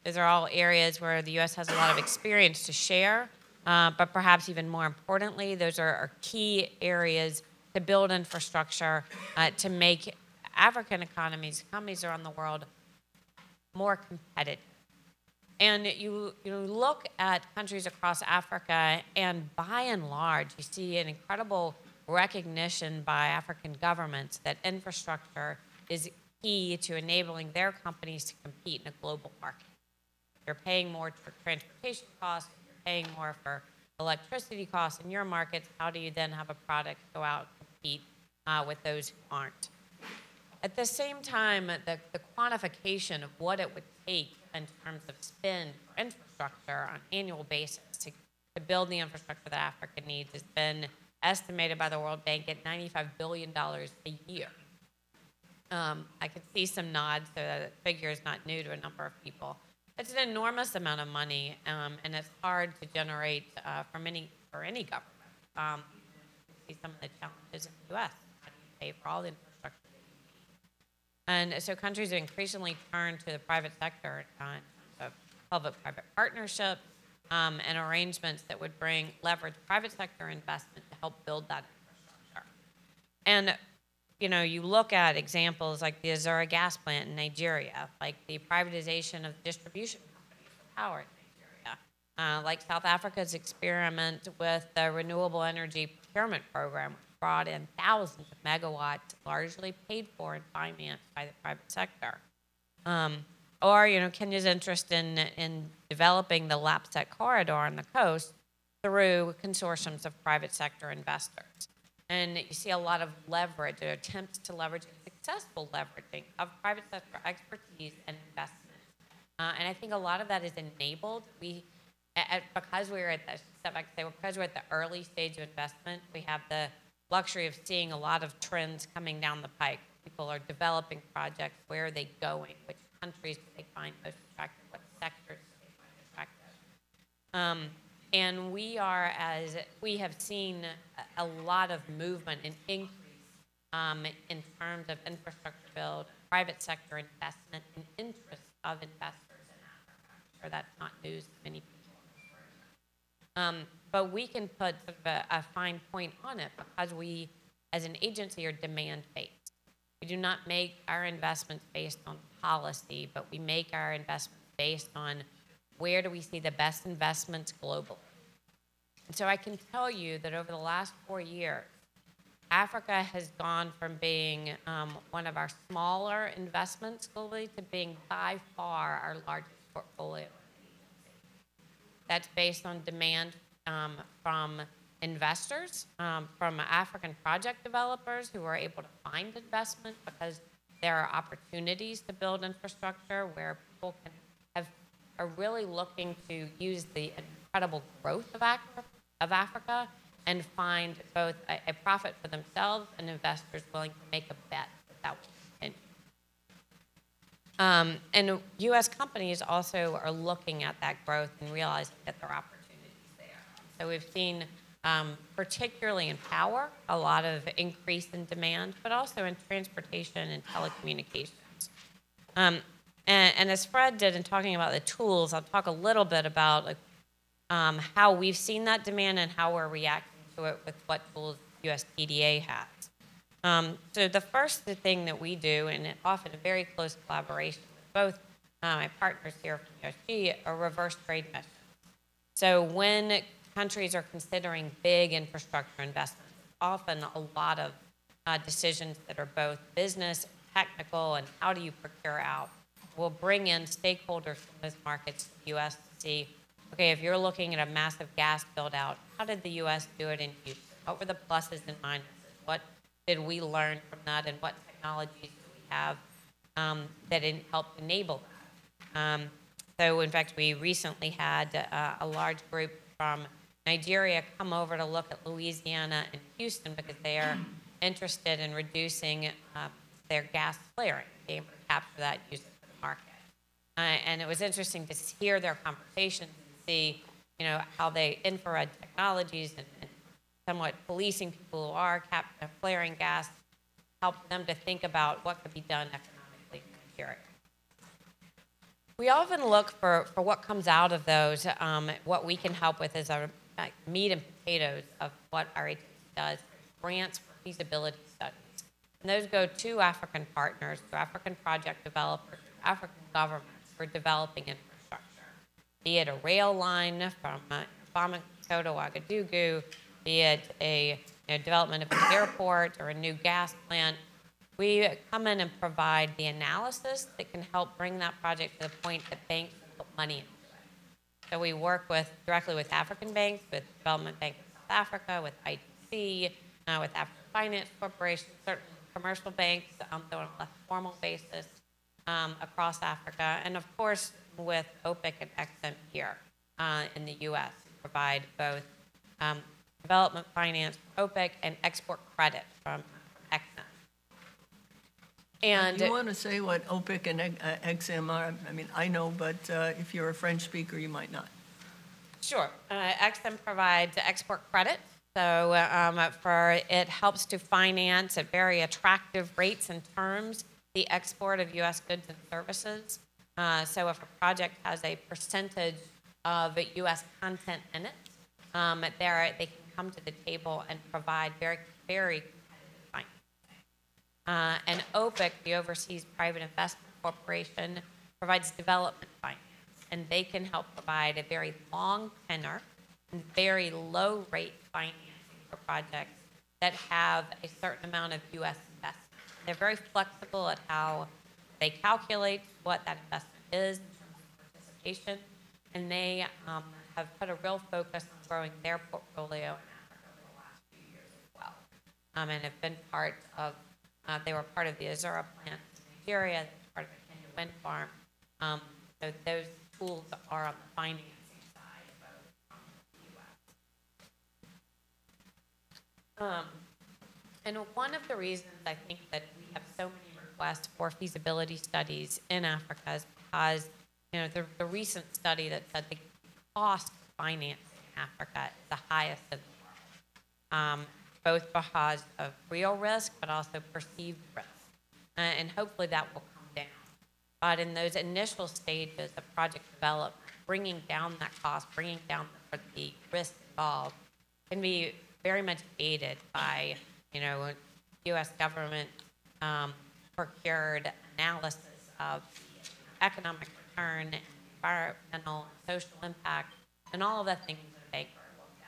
Those are all areas where the U.S. has a lot of experience to share, but perhaps even more importantly, those are key areas to build infrastructure to make African economies around the world, more competitive. And you look at countries across Africa, and by and large, you see an incredible recognition by African governments that infrastructure is key to enabling their companies to compete in a global market. You're paying more for transportation costs, you're paying more for electricity costs in your markets. How do you then have a product go out and compete with those who aren't? At the same time, the quantification of what it would take in terms of spend for infrastructure on an annual basis to build the infrastructure that Africa needs has been estimated by the World Bank at $95 billion a year. I can see some nods, so that figure is not new to a number of people. It's an enormous amount of money, and it's hard to generate for any government. You see some of the challenges in the U.S. How do you pay for all the infrastructure? And so countries increasingly turn to the private sector of public-private partnerships and arrangements that would leverage private sector investment to help build that infrastructure. And you look at examples like the Azura gas plant in Nigeria, like the privatization of distribution companies for power in Nigeria, like South Africa's experiment with the renewable energy procurement program, which brought in thousands of megawatts, largely paid for and financed by the private sector. Or Kenya's interest in developing the LAPSET corridor on the coast through consortiums of private sector investors. And you see a lot of leverage, or attempts to leverage, successful leveraging of private sector expertise and investment. And I think a lot of that is enabled. Because we're at the early stage of investment, we have the luxury of seeing a lot of trends coming down the pike. People are developing projects. Where are they going? Which countries do they find most attractive? What sectors do they find attractive? And we have seen a lot of movement and increase in terms of infrastructure build, private sector investment, and interest of investors in Africa. I'm sure that's not news to many people. But we can put sort of a fine point on it because we, as an agency, are demand-based. We do not make our investments based on policy, but we make our investments based on where do we see the best investments globally. And so I can tell you that over the last 4 years, Africa has gone from being one of our smaller investments globally to being by far our largest portfolio. That's based on demand from investors, from African project developers who are able to find investment because there are opportunities to build infrastructure where people are really looking to use the incredible growth of Africa and find both a profit for themselves and investors willing to make a bet that will continue. And U.S. companies also are looking at that growth and realizing that there are opportunities there. So we've seen, particularly in power, a lot of increase in demand, but also in transportation and telecommunications. And as Fred did in talking about the tools, I'll talk a little bit about how we've seen that demand and how we're reacting to it with what tools USPDA has. So the first thing that we do, and often a very close collaboration with both my partners here from USG, are reverse trade missions. So when countries are considering big infrastructure investments, often a lot of decisions that are both business, technical, and how do you procure out, will bring in stakeholders from those markets to the U.S. to see, okay, if you're looking at a massive gas build-out, how did the U.S. do it in Houston? What were the pluses and minuses? What did we learn from that, and what technologies do we have that helped enable that? So, in fact, we recently had a large group from Nigeria come over to look at Louisiana and Houston because they are interested in reducing their gas flaring, being able to capture that using the market. And it was interesting to hear their conversations and see, how they infrared technologies and somewhat policing people who are flaring gas, help them to think about what could be done economically in Nigeria. We often look for what comes out of those. What we can help with is our meat and potatoes of what our agency does, grants for feasibility studies. And those go to African partners, to African project developers, to African governments for developing infrastructure, be it a rail line from Bamako to Ouagadougou, be it a development of an airport or a new gas plant. We come in and provide the analysis that can help bring that project to the point that banks put money into it. So we work directly with African banks, with Development Bank of South Africa, with IDC, with African Finance Corporation, certain commercial banks, though on a less formal basis, across Africa, and of course with OPIC and EXIM here in the U.S. who provide both development finance from OPIC and export credit from EXIM. And do you want to say what OPIC and EXIM are? I mean, I know, but if you're a French speaker, you might not. Sure. EXIM provides export credit. So it helps to finance at very attractive rates and terms the export of U.S. goods and services. So if a project has a percentage of U.S. content in it, they can come to the table and provide very, very competitive financing. And OPIC, the Overseas Private Investment Corporation, provides development finance, and they can help provide a very long tenor and very low rate financing for projects that have a certain amount of U.S. investment. They're very flexible at how they calculate what that investment is in terms of participation, and they have put a real focus on growing their portfolio in Africa over the last few years as well, and have been part of. They were part of the Azura plant in Nigeria. They were part of the Kenya wind farm. So those tools are on the financing side of the U.S. And one of the reasons I think that we have so many requests for feasibility studies in Africa is because the recent study that said the cost of financing in Africa is the highest in the world, both because of real risk but also perceived risk. And hopefully that will come down. But in those initial stages of project development, bringing down that cost, bringing down the risk involved can be very much aided by U.S. government procured analysis of the economic return, environmental, social impact, and all of the things that they are looked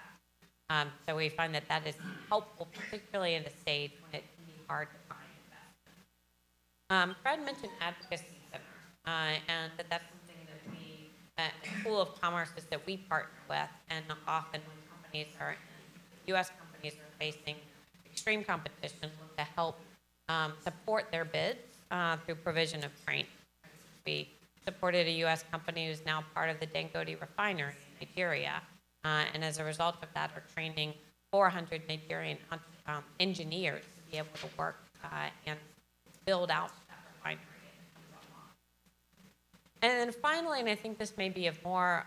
at. So we find that is helpful, particularly in a stage when it can be hard to find investment. Fred mentioned advocacy center, and that's something that a pool of commerces that we partner with, and often when companies are in U.S. companies are facing extreme competition to help support their bids through provision of training. We supported a U.S. company who's now part of the Dangote refinery in Nigeria, and as a result of that are training 400 Nigerian engineers to be able to work and build out that refinery. And then finally, and I think this may be of more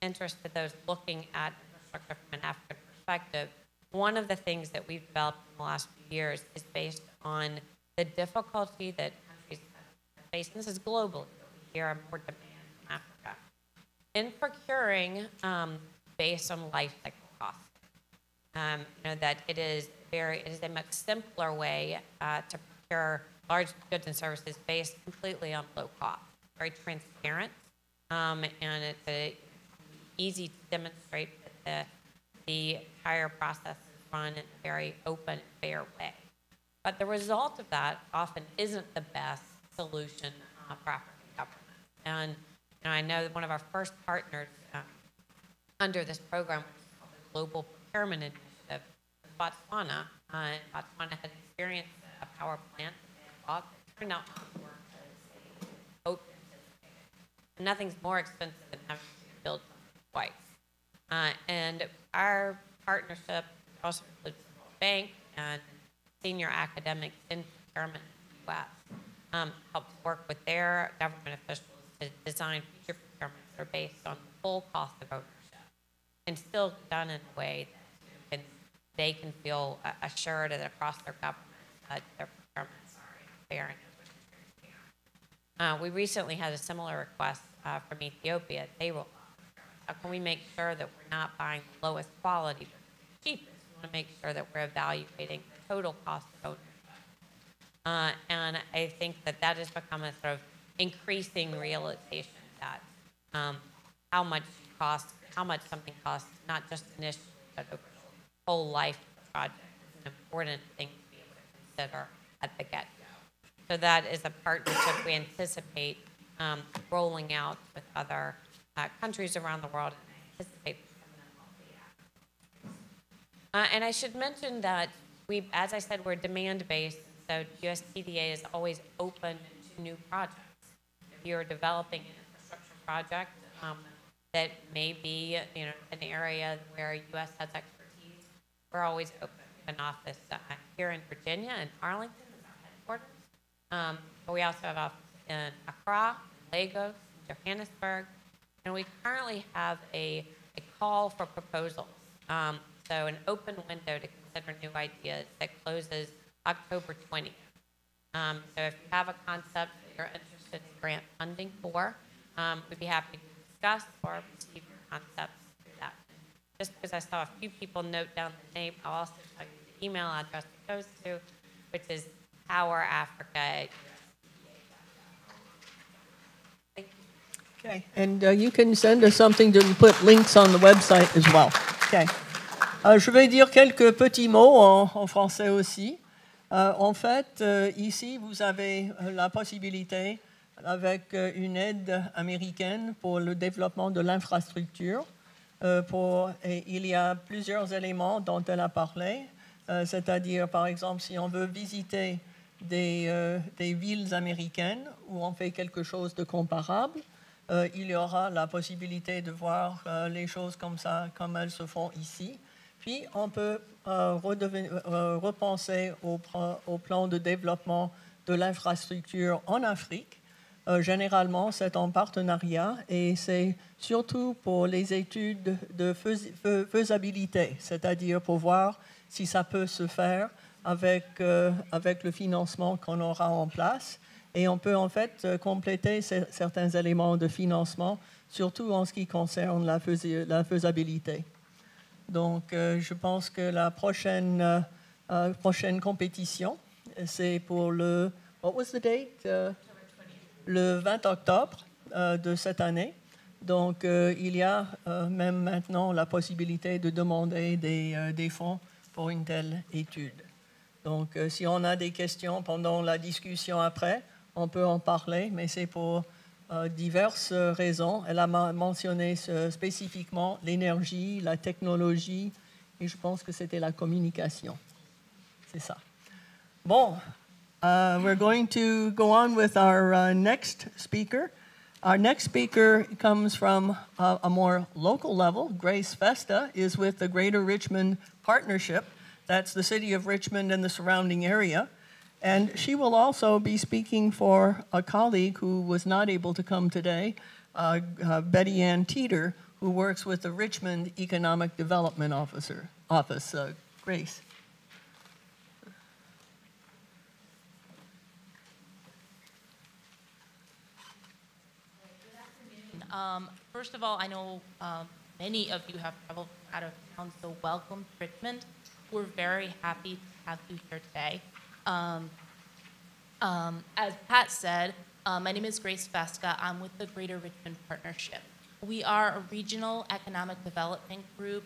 interest to those looking at infrastructure from an African perspective, one of the things that we've developed in the last few years is based on the difficulty that countries face, and this is globally, here are more demand in Africa, in procuring based on life cycle costs. That it is a much simpler way to procure large goods and services based completely on low cost. Very transparent, and it's easy to demonstrate that the entire process is run in a very open and fair way. But the result of that often isn't the best solution for African governments. And I know that one of our first partners under this program, which is called the Global Procurement Initiative, was Botswana. And Botswana had experienced a power plant that turned out not to work as they hoped. Nothing's more expensive than having to build something twice. And our partnership also includes the bank and senior academics in procurement in the U.S. Helps work with their government officials to design future procurements that are based on the full cost of ownership and still done in a way that they can feel assured that across their government that their procurements are fair and we recently had a similar request from Ethiopia. They will, how can we make sure that we're not buying the lowest quality but the cheapest? We want to make sure that we're evaluating the total cost of ownership. And I think that that has become a sort of increasing realization that how much something costs, not just initially, but over the whole life of the project is an important thing to be able to consider at the get-go. So that is a partnership we anticipate rolling out with other countries around the world, and anticipate some of them will be. And I should mention that we, as I said, we're demand-based, so USTDA is always open to new projects. If you're developing an infrastructure project that may be an area where U.S. has expertise, we're always open. We have an office here in Virginia, in Arlington, is our headquarters. But we also have offices in Accra, Lagos, Johannesburg, and we currently have a call for proposals. So an open window to consider new ideas that closes October 20th. So if you have a concept that you're interested in grant funding for, we'd be happy to discuss or receive your concepts through that. Just because I saw a few people note down the name, I'll also tell you the email address it goes to, which is PowerAfrica. Okay, and you can send us something to put links on the website as well. Okay. Je vais dire quelques petits mots en français aussi. En fait, ici, vous avez la possibilité, avec une aide américaine pour le développement de l'infrastructure, et il y a plusieurs éléments dont elle a parlé, c'est-à-dire, par exemple, si on veut visiter des villes américaines où on fait quelque chose de comparable, il y aura la possibilité de voir les choses comme ça, comme elles se font ici. Puis, on peut repenser au plan de développement de l'infrastructure en Afrique. Généralement, c'est en partenariat et c'est surtout pour les études de faisabilité, c'est-à-dire pour voir si ça peut se faire avec le financement qu'on aura en place. Et on peut en fait compléter certains éléments de financement, surtout en ce qui concerne la faisabilité. Donc, je pense que la prochaine compétition, c'est pour le... What was the date? Le 20 octobre de cette année. Donc, il y a même maintenant la possibilité de demander des fonds pour une telle étude. Donc, si on a des questions pendant la discussion après, on peut en parler, mais c'est pour diverses raisons. Elle a mentionné spécifiquement l'énergie, la technologie Et je pense que c'était la communication. C'est ça. Bon, we're going to go on with our next speaker. Our next speaker comes from a more local level. Grace Festa is with the Greater Richmond Partnership. That's the city of Richmond and the surrounding area. And she will also be speaking for a colleague who was not able to come today, Betty Ann Teeter, who works with the Richmond Economic Development Office. Grace. First of all, I know many of you have traveled out of town, so welcome to Richmond. We're very happy to have you here today. As Pat said, my name is Grace Festa. I'm with the Greater Richmond Partnership. We are a regional economic development group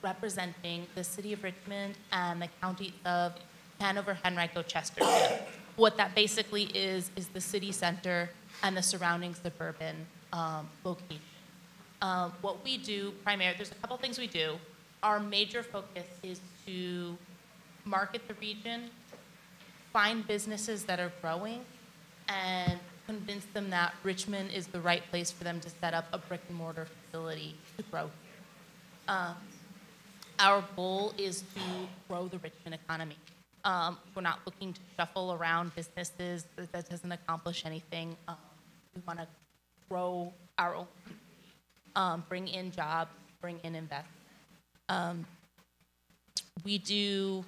representing the city of Richmond and the county of Hanover, Henrico, Chesterfield. What that basically is the city center and the surrounding suburban location. What we do primarily, there's a couple things we do. Our major focus is to market the region, find businesses that are growing, and convince them that Richmond is the right place for them to set up a brick and mortar facility to grow. Our goal is to grow the Richmond economy. We're not looking to shuffle around businesses. That doesn't accomplish anything. We want to grow our own, bring in jobs, bring in investment. We do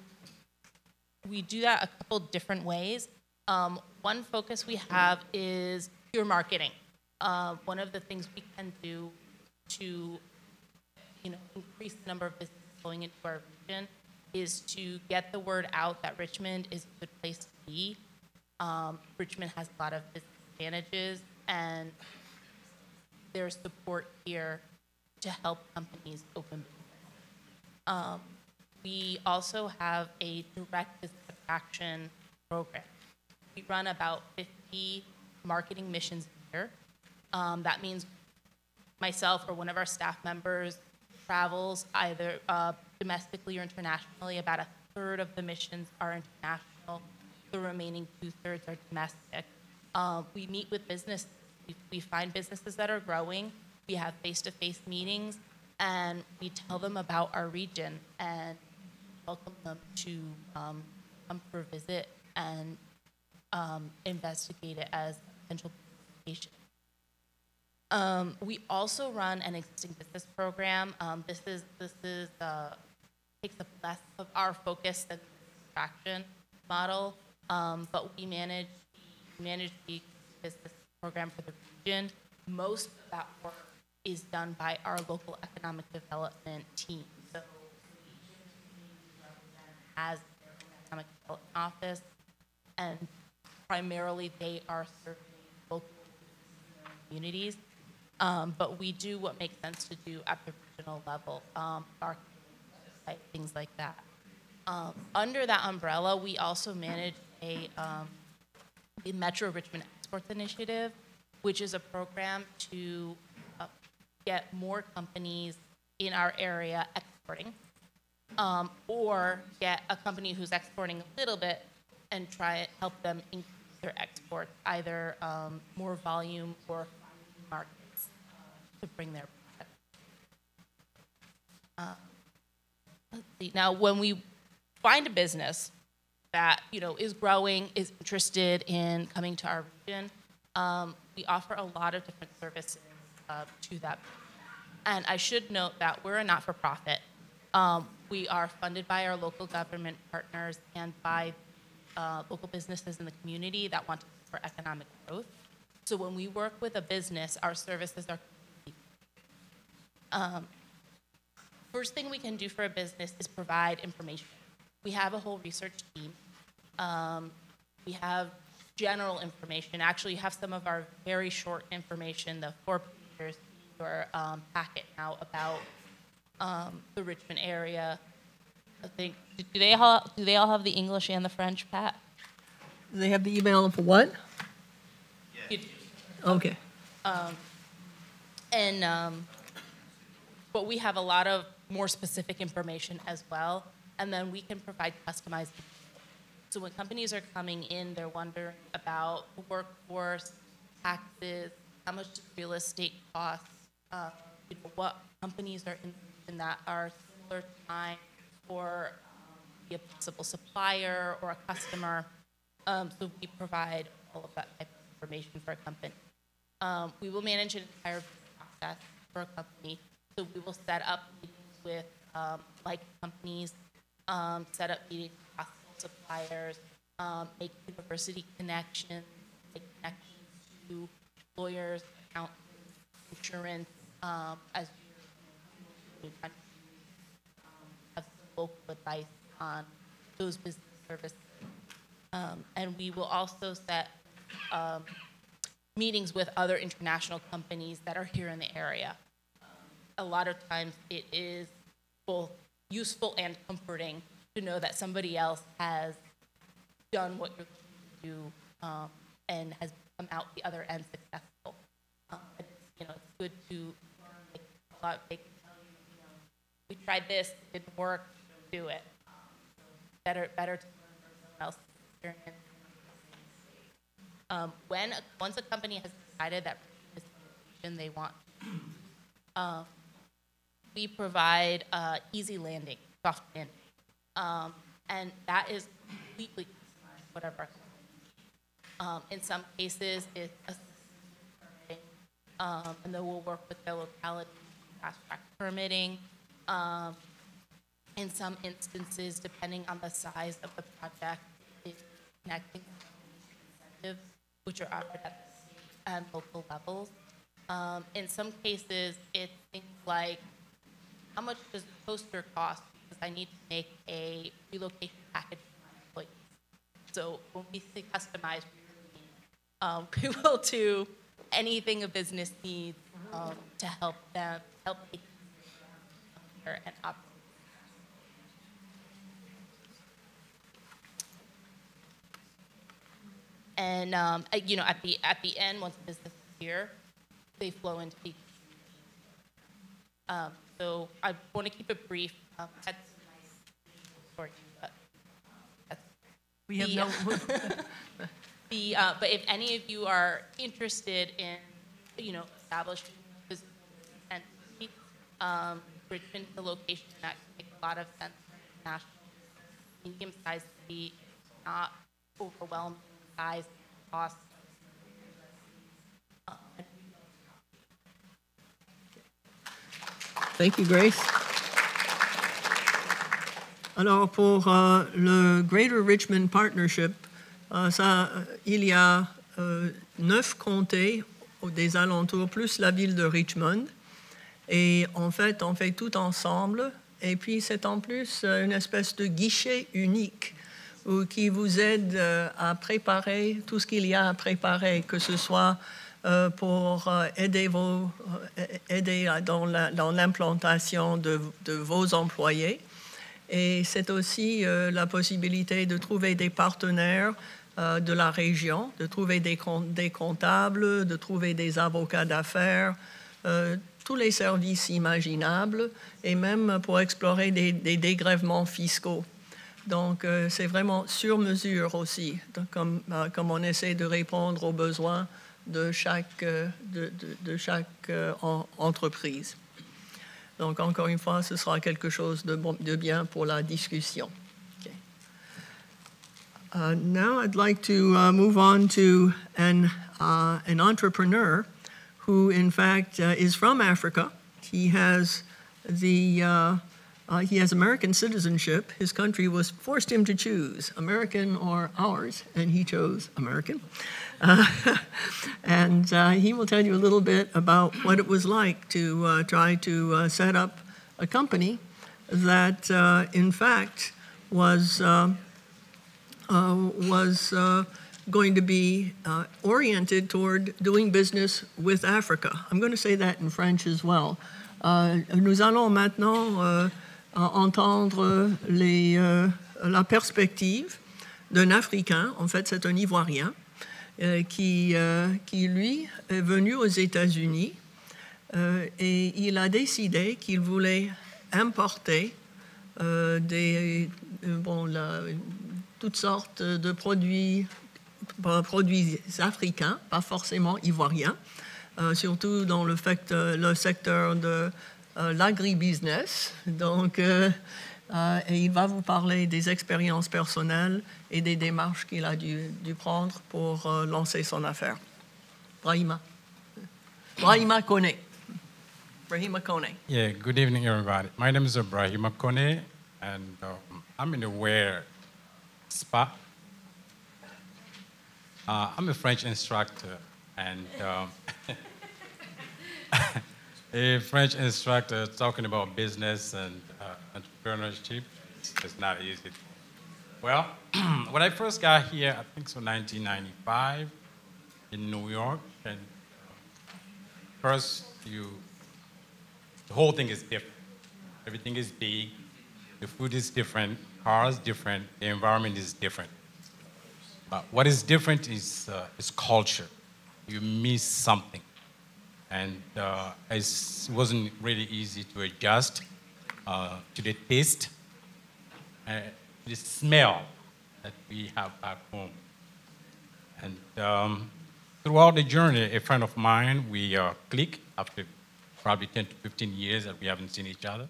that a couple different ways. One focus we have is pure marketing. One of the things we can do to increase the number of businesses going into our region is to get the word out that Richmond is a good place to be. Richmond has a lot of business advantages, and there's support here to help companies open business. We also have a direct business attraction program. We run about 50 marketing missions a year. That means myself or one of our staff members travels either domestically or internationally. About a third of the missions are international. The remaining 2/3 are domestic. We meet with business. We find businesses that are growing. We have face-to-face meetings, and we tell them about our region and welcome them to come for a visit and investigate it as a potential location. We also run an existing business program. This takes up less of our focus than the attraction model, but we manage the business program for the region. Most of that work is done by our local economic development team. So as their economic development office, and primarily they are serving local communities. But we do what makes sense to do at the regional level, things like that. Under that umbrella, we also manage the Metro Richmond Exports Initiative, which is a program to get more companies in our area exporting, or get a company who's exporting a little bit and help them increase their exports, either more volume or markets to bring their product. Let's see. Now, when we find a business that is growing, is interested in coming to our region, we offer a lot of different services to that. And I should note that we're a not-for-profit. We are funded by our local government partners and by local businesses in the community that want to support economic growth. So when we work with a business, our services are first thing we can do for a business is provide information. We have a whole research team. We have general information. Actually, you have some of our very short information, the 4 pages in your packet now about the Richmond area. I think, do they all have the English and the French, Pat? Do they have the email for what? You do. Okay. But we have a lot of more specific information as well, and then we can provide customized. So when companies are coming in, they're wondering about the workforce, taxes, how much does real estate cost, what companies are in that are similar to mine, or be a possible supplier or a customer. So we provide all of that type of information for a company. We will manage an entire process for a company. So we will set up meetings with like companies, set up meetings with possible suppliers, make university connections, make connections to lawyers, accountants, insurance, as you have local advice on those business services. And we will also set meetings with other international companies that are here in the area. A lot of times it is both useful and comforting to know that somebody else has done what you're going to do and has come out the other end successful. It's good to we tried this, it didn't work, do it. Better to learn from someone else's experience. Once a company has decided that this is they want, we provide easy landing, soft landing, and that is completely whatever. In some cases, it's a and then we'll work with the locality to fast-track permitting. In some instances, depending on the size of the project, it's connecting incentives, which are offered at the state and local levels. In some cases, it's things like, how much does the poster cost? Because I need to make a relocation package for my employees. So when we say customized, we will do anything a business needs to help them, make and operate. And at the end, once the business is here, they flow into the. So I want to keep it brief. That's a nice story, but we have no. But if any of you are interested in, establishing business entity, Richmond is a location that can make a lot of sense for national, medium-sized city, not overwhelming size, cost. Thank you, Grace. Alors, pour le Greater Richmond Partnership, il y a 9 comtés des alentours, plus la ville de Richmond. Et en fait, on fait tout ensemble. Et puis, c'est en plus une espèce de guichet unique qui vous aide à préparer tout ce qu'il y a à préparer, que ce soit pour aider dans l'implantation de vos employés. Et c'est aussi la possibilité de trouver des partenaires de la région, de trouver des comptables, de trouver des avocats d'affaires, tous les services imaginables, et même pour explorer des dégrèvements fiscaux. Donc, c'est vraiment sur mesure aussi, comme on essaie de répondre aux besoins de chaque entreprise. Donc, encore une fois, ce sera quelque chose de bien pour la discussion. Okay. Now, I'd like to move on to an entrepreneur who, in fact, is from Africa. He has American citizenship. His country forced him to choose American or ours, and he chose American. And he will tell you a little bit about what it was like to try to set up a company that, in fact, was going to be oriented toward doing business with Africa. I'm going to say that in French as well. Nous allons maintenant entendre la perspective d'un Africain, en fait c'est un Ivoirien, qui lui est venu aux États-Unis et il a décidé qu'il voulait importer toutes sortes de produits africains, pas forcément ivoiriens, surtout dans le secteur de l'agribusiness. Donc, et il va vous parler des expériences personnelles et des démarches qu'il a dû prendre pour lancer son affaire. Brahima Kone. Brahima Kone. Yeah, good evening, everybody. My name is Brahima Kone, and I'm in the wear spa. I'm a French instructor, and a French instructor talking about business and entrepreneurship is not easy. Well, when I first got here, I think so 1995 in New York, and first the whole thing is different. Everything is big, the food is different, cars different, the environment is different. But what is different is culture. You miss something. And it wasn't really easy to adjust to the taste, the smell that we have back home. And throughout the journey, a friend of mine, we clicked after probably 10 to 15 years that we haven't seen each other.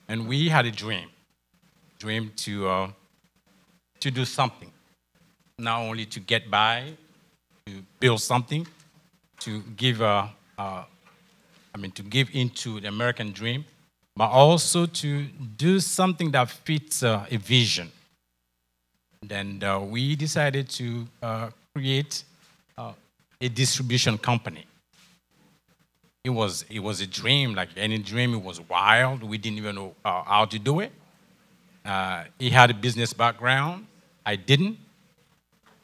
And we had a dream to do something. Not only to get by, to build something, to give to give into the American dream, but also to do something that fits a vision. Then we decided to create a distribution company. It was a dream, like any dream. It was wild. We didn't even know how to do it. He had a business background. I didn't.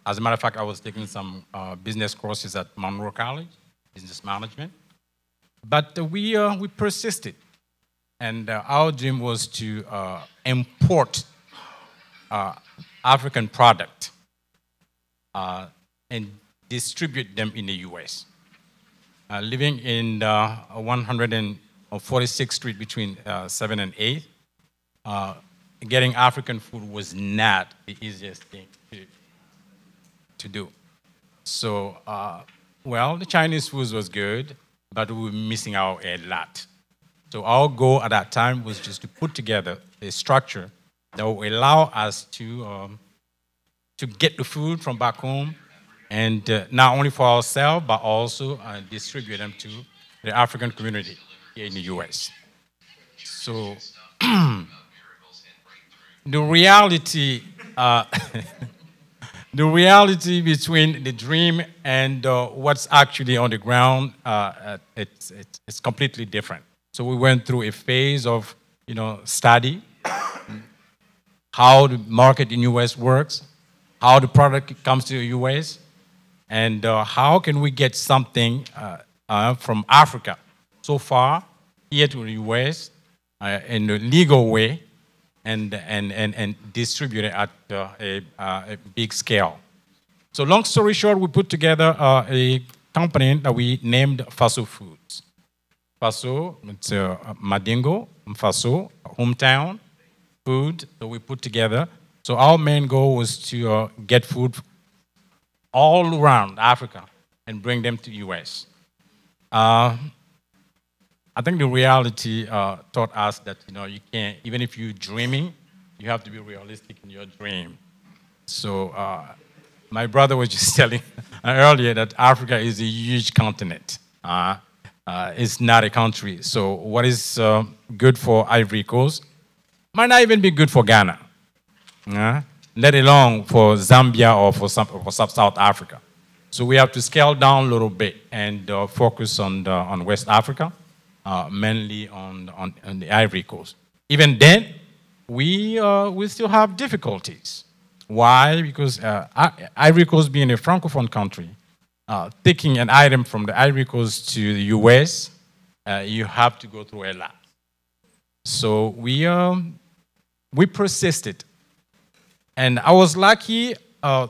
As a matter of fact, I was taking some business courses at Monroe College, business management. But we persisted. And our dream was to import African product and distribute them in the U.S. Living in 146th Street between 7th and 8th, getting African food was not the easiest thing to do. So, well, the Chinese food was good, but we were missing out a lot. So our goal at that time was just to put together a structure that will allow us to get the food from back home, and not only for ourselves, but also distribute them to the African community here in the U.S. So the reality the reality between the dream and what's actually on the ground, it's completely different. So we went through a phase of, study, how the market in U.S. works, how the product comes to the U.S., and how can we get something from Africa so far here to the U.S. In a legal way, and distribute it at a big scale. So long story short, we put together a company that we named Faso Foods. Faso, it's Madingo, Faso, hometown food that we put together. So our main goal was to get food all around Africa and bring them to the U.S. I think the reality taught us that, you can't, even if you're dreaming, you have to be realistic in your dream. So my brother was just telling earlier that Africa is a huge continent. It's not a country. So what is good for Ivory Coast might not even be good for Ghana, let alone for Zambia or for South Africa. So we have to scale down a little bit and focus on West Africa. Mainly on the Ivory Coast. Even then, we still have difficulties. Why? Because Ivory Coast being a Francophone country, taking an item from the Ivory Coast to the U.S., you have to go through a lot. So we persisted. And I was lucky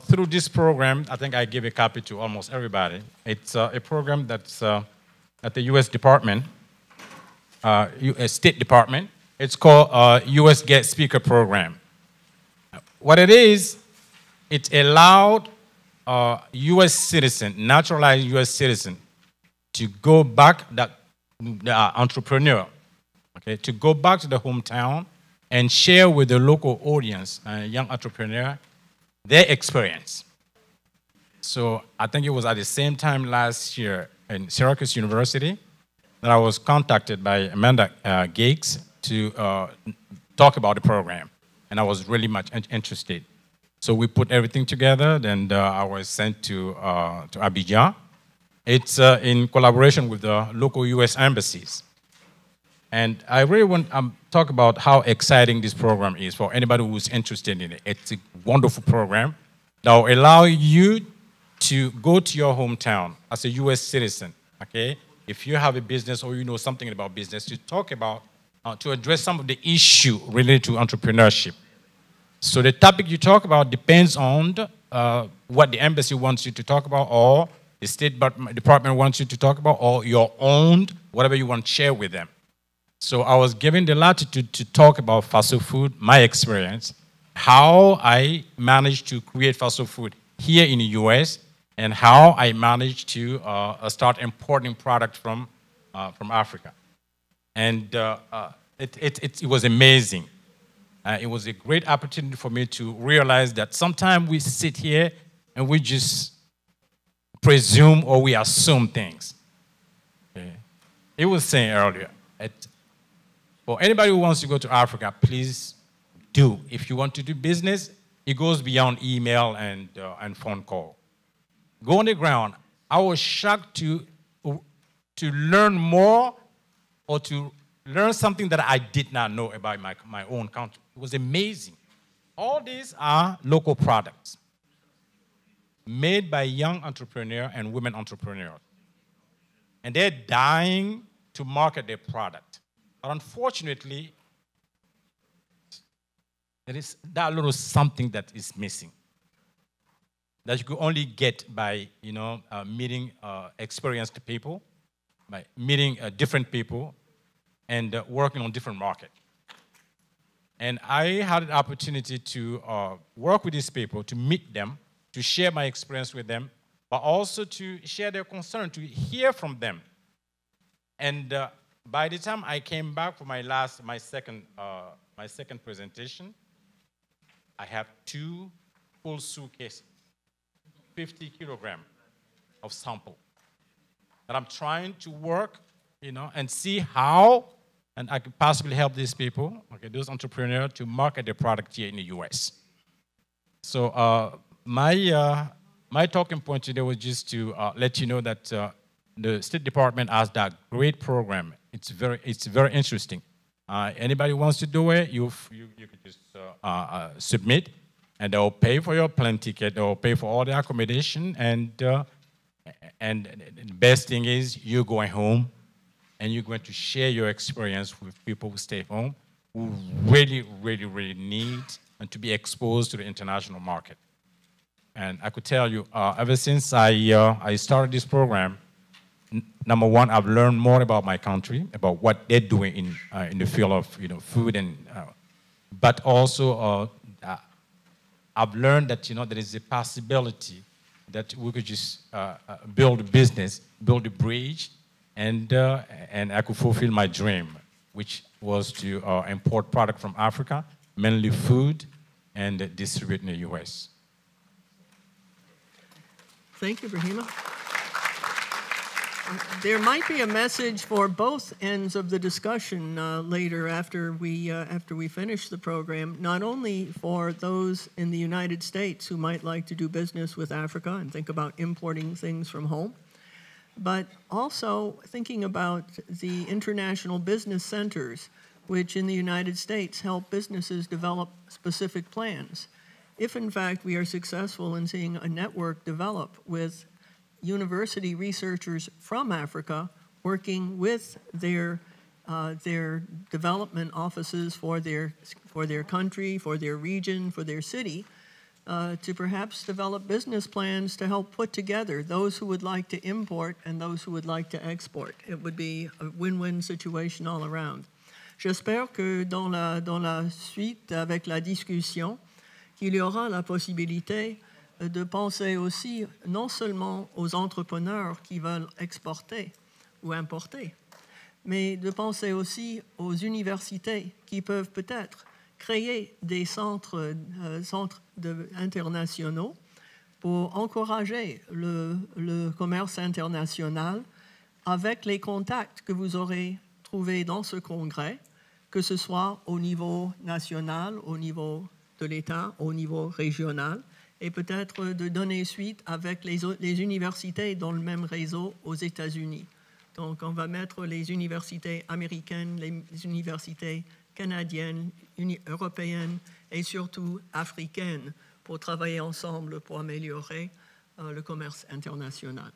through this program. I think I gave a copy to almost everybody. It's a program that's at the U.S. Department, State Department, It's called U.S. Guest Speaker Program. What it is, it allowed U.S. citizen, naturalized U.S. citizen, to go back, the entrepreneur, okay, to go back to the hometown and share with the local audience, young entrepreneur, their experience. So I think it was at the same time last year in Syracuse University that I was contacted by Amanda Giggs to talk about the program, and I was really much interested. So we put everything together, and I was sent to Abidjan. It's in collaboration with the local U.S. embassies. And I really want to talk about how exciting this program is for anybody who's interested in it. It's a wonderful program that will allow you to go to your hometown as a U.S. citizen, okay? If you have a business or you know something about business, to talk about, to address some of the issue related to entrepreneurship. So the topic you talk about depends on what the embassy wants you to talk about, or the State Department wants you to talk about, or your own, whatever you want to share with them. So I was given the latitude to talk about fast food, my experience, how I managed to create fast food here in the U.S., and how I managed to start importing product from Africa. And it was amazing. It was a great opportunity for me to realize that sometimes we sit here and we just presume or we assume things. Okay. It was saying earlier, for anybody who wants to go to Africa, please do. If you want to do business, it goes beyond email and phone call. Go on the ground. I was shocked to learn more or to learn something that I did not know about my own country. It was amazing. All these are local products made by young entrepreneurs and women entrepreneurs. And they're dying to market their product. But unfortunately, there is that little something that is missing, that you could only get by, meeting experienced people, by meeting different people, and working on different markets. And I had an opportunity to work with these people, to meet them, to share my experience with them, but also to share their concern, to hear from them. And by the time I came back for my second presentation, I have 2 full suitcases, 50 kilograms of sample that I'm trying to work, and see how and I could possibly help these people, okay, those entrepreneurs, to market their product here in the U.S. So my talking point today was just to let you know that the State Department has that great program. It's very interesting. Anybody wants to do it, you could just submit, and they'll pay for your plane ticket. They'll pay for all the accommodation, and the best thing is you're going home, and you're going to share your experience with people who stay home, who really, really, really need and to be exposed to the international market. And I could tell you, ever since I started this program, number one, I've learned more about my country, about what they're doing in the field of food, and but also I've learned that there is a possibility that we could just build a business, build a bridge, and I could fulfill my dream, which was to import product from Africa, mainly food, and distribute in the U.S. Thank you, Brahima. There might be a message for both ends of the discussion later after we finish the program, not only for those in the United States who might like to do business with Africa and think about importing things from home, but also thinking about the international business centers, which in the United States help businesses develop specific plans. If, in fact, we are successful in seeing a network develop with university researchers from Africa working with their development offices for their country, for their region, for their city, to perhaps develop business plans to help put together those who would like to import and those who would like to export. It would be a win-win situation all around. J'espère que dans la suite, avec la discussion, qu'il y aura la possibilité de penser aussi non seulement aux entrepreneurs qui veulent exporter ou importer, mais de penser aussi aux universités qui peuvent peut-être créer des centres internationaux pour encourager le commerce international avec les contacts que vous aurez trouvés dans ce congrès, que ce soit au niveau national, au niveau de l'État, au niveau régional, et peut-être de donner suite avec les universités dans le même réseau aux États-Unis. Donc, on va mettre les universités américaines, les universités canadiennes, européennes et surtout africaines pour travailler ensemble pour améliorer le commerce international.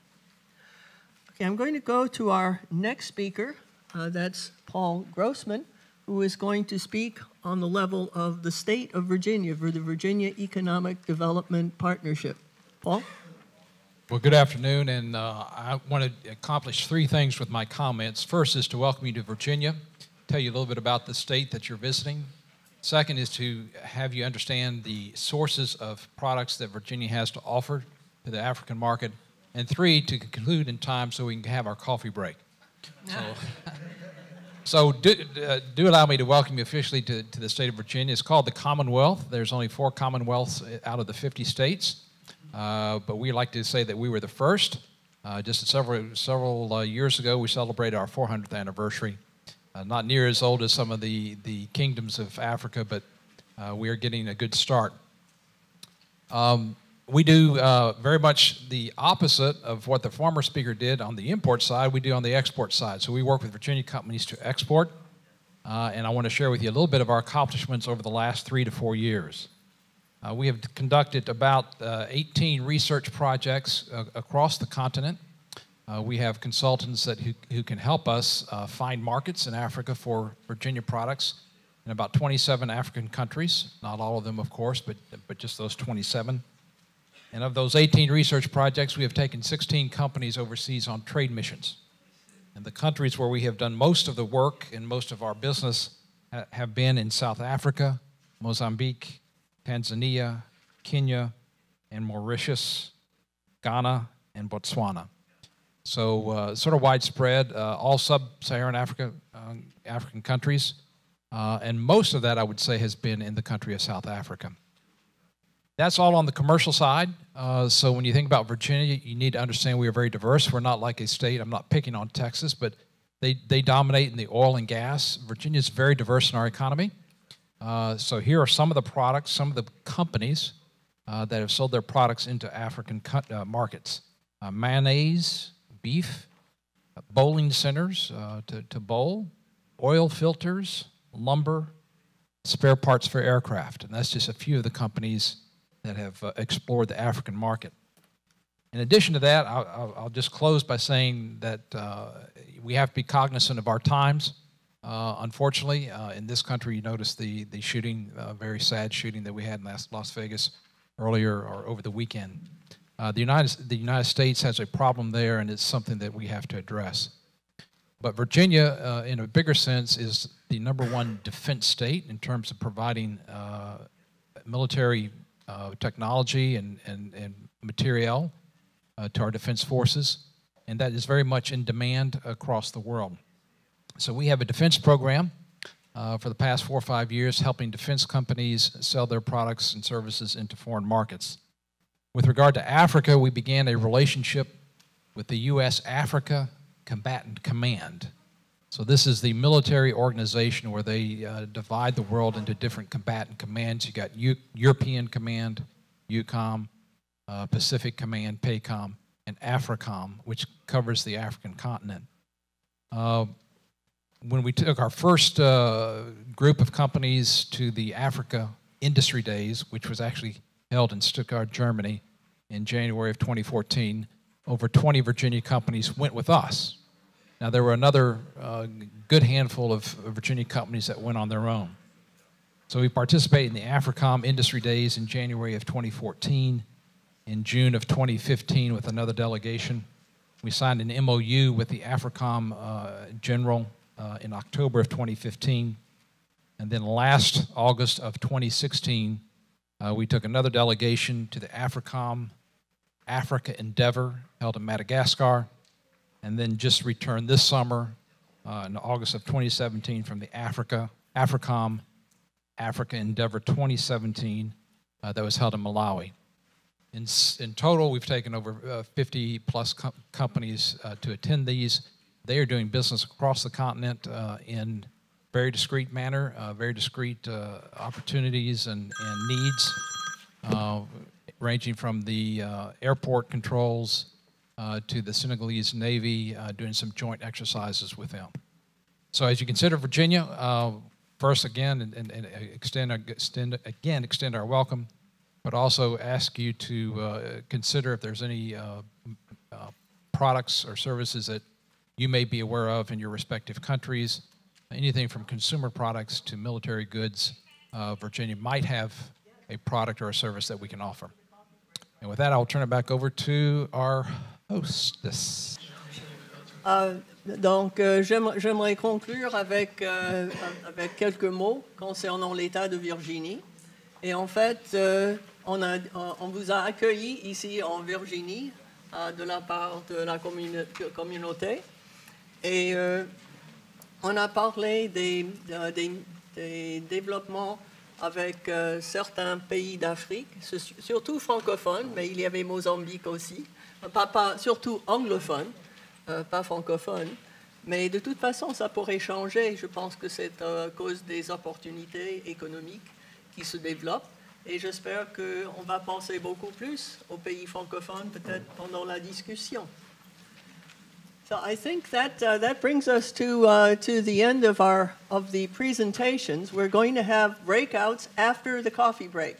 Okay, I'm going to go to our next speaker. That's Paul Grossman, who is going to speak on the level of the state of Virginia for the Virginia Economic Development Partnership. Paul? Well, good afternoon, and I want to accomplish three things with my comments. First is to welcome you to Virginia, tell you a little bit about the state that you're visiting. Second is to have you understand the sources of products that Virginia has to offer to the African market. And three, to conclude in time so we can have our coffee break. So do allow me to welcome you officially to the state of Virginia. It's called the Commonwealth. There's only 4 Commonwealths out of the 50 states. But we like to say that we were the first. Just several years ago, we celebrated our 400th anniversary. Not near as old as some of the kingdoms of Africa, but we are getting a good start. We do very much the opposite of what the former speaker did on the import side. We do on the export side. So we work with Virginia companies to export. And I want to share with you a little bit of our accomplishments over the last 3 to 4 years. We have conducted about 18 research projects across the continent. We have consultants who can help us find markets in Africa for Virginia products in about 27 African countries. Not all of them, of course, but just those 27. And of those 18 research projects, we have taken 16 companies overseas on trade missions. And the countries where we have done most of the work and most of our business have been in South Africa, Mozambique, Tanzania, Kenya, and Mauritius, Ghana, and Botswana. So sort of widespread, all sub-Saharan African countries. And most of that, I would say, has been in the country of South Africa. That's all on the commercial side. So when you think about Virginia, you need to understand we are very diverse. We're not like a state. I'm not picking on Texas, but they dominate in the oil and gas. Virginia is very diverse in our economy. So here are some of the products, some of the companies that have sold their products into African markets. Mayonnaise, beef, bowling centers to bowl, oil filters, lumber, spare parts for aircraft. And that's just a few of the companies that have explored the African market. In addition to that, I'll just close by saying that we have to be cognizant of our times. Unfortunately, in this country, you notice the shooting, very sad shooting that we had in Las Vegas earlier or over the weekend. The United States has a problem there, and it's something that we have to address. But Virginia, in a bigger sense, is the #1 defense state in terms of providing military technology and materiel to our defense forces, and that is very much in demand across the world. So we have a defense program for the past 4 or 5 years helping defense companies sell their products and services into foreign markets. With regard to Africa, we began a relationship with the U.S. Africa Combatant Command. So this is the military organization where they divide the world into different combatant commands. You got European Command, EUCOM, Pacific Command, PACOM, and AFRICOM, which covers the African continent. When we took our first group of companies to the Africa Industry Days, which was actually held in Stuttgart, Germany in January of 2014, over 20 Virginia companies went with us. Now, there were another good handful of Virginia companies that went on their own. So we participated in the AFRICOM Industry Days in January of 2014. In June of 2015, with another delegation, we signed an MOU with the AFRICOM General in October of 2015. And then last August of 2016, we took another delegation to the AFRICOM Africa Endeavor held in Madagascar, and then just returned this summer in August of 2017 from the AFRICOM Africa Endeavor 2017 that was held in Malawi. In total, we've taken over 50 plus companies to attend these. They are doing business across the continent in very discrete manner, very discrete opportunities and needs, ranging from the airport controls to the Senegalese Navy, doing some joint exercises with them. So as you consider Virginia, first again, and extend our welcome, but also ask you to consider if there's any products or services that you may be aware of in your respective countries. Anything from consumer products to military goods, Virginia might have a product or a service that we can offer. And with that, I'll turn it back over to our hostess. Donc, j'aimerais conclure avec quelques mots concernant l'État de Virginie. Et en fait, on vous a accueillis ici en Virginie de la part de la communauté. Et on a parlé des développements avec certains pays d'Afrique, surtout francophones, mais il y avait Mozambique aussi, surtout anglophones, pas francophones. Mais de toute façon, ça pourrait changer. Je pense que c'est à cause des opportunités économiques qui se développent. Et j'espère qu'on va penser beaucoup plus aux pays francophones, peut-être pendant la discussion. So I think that brings us to the end of the presentations. We're going to have breakouts after the coffee break.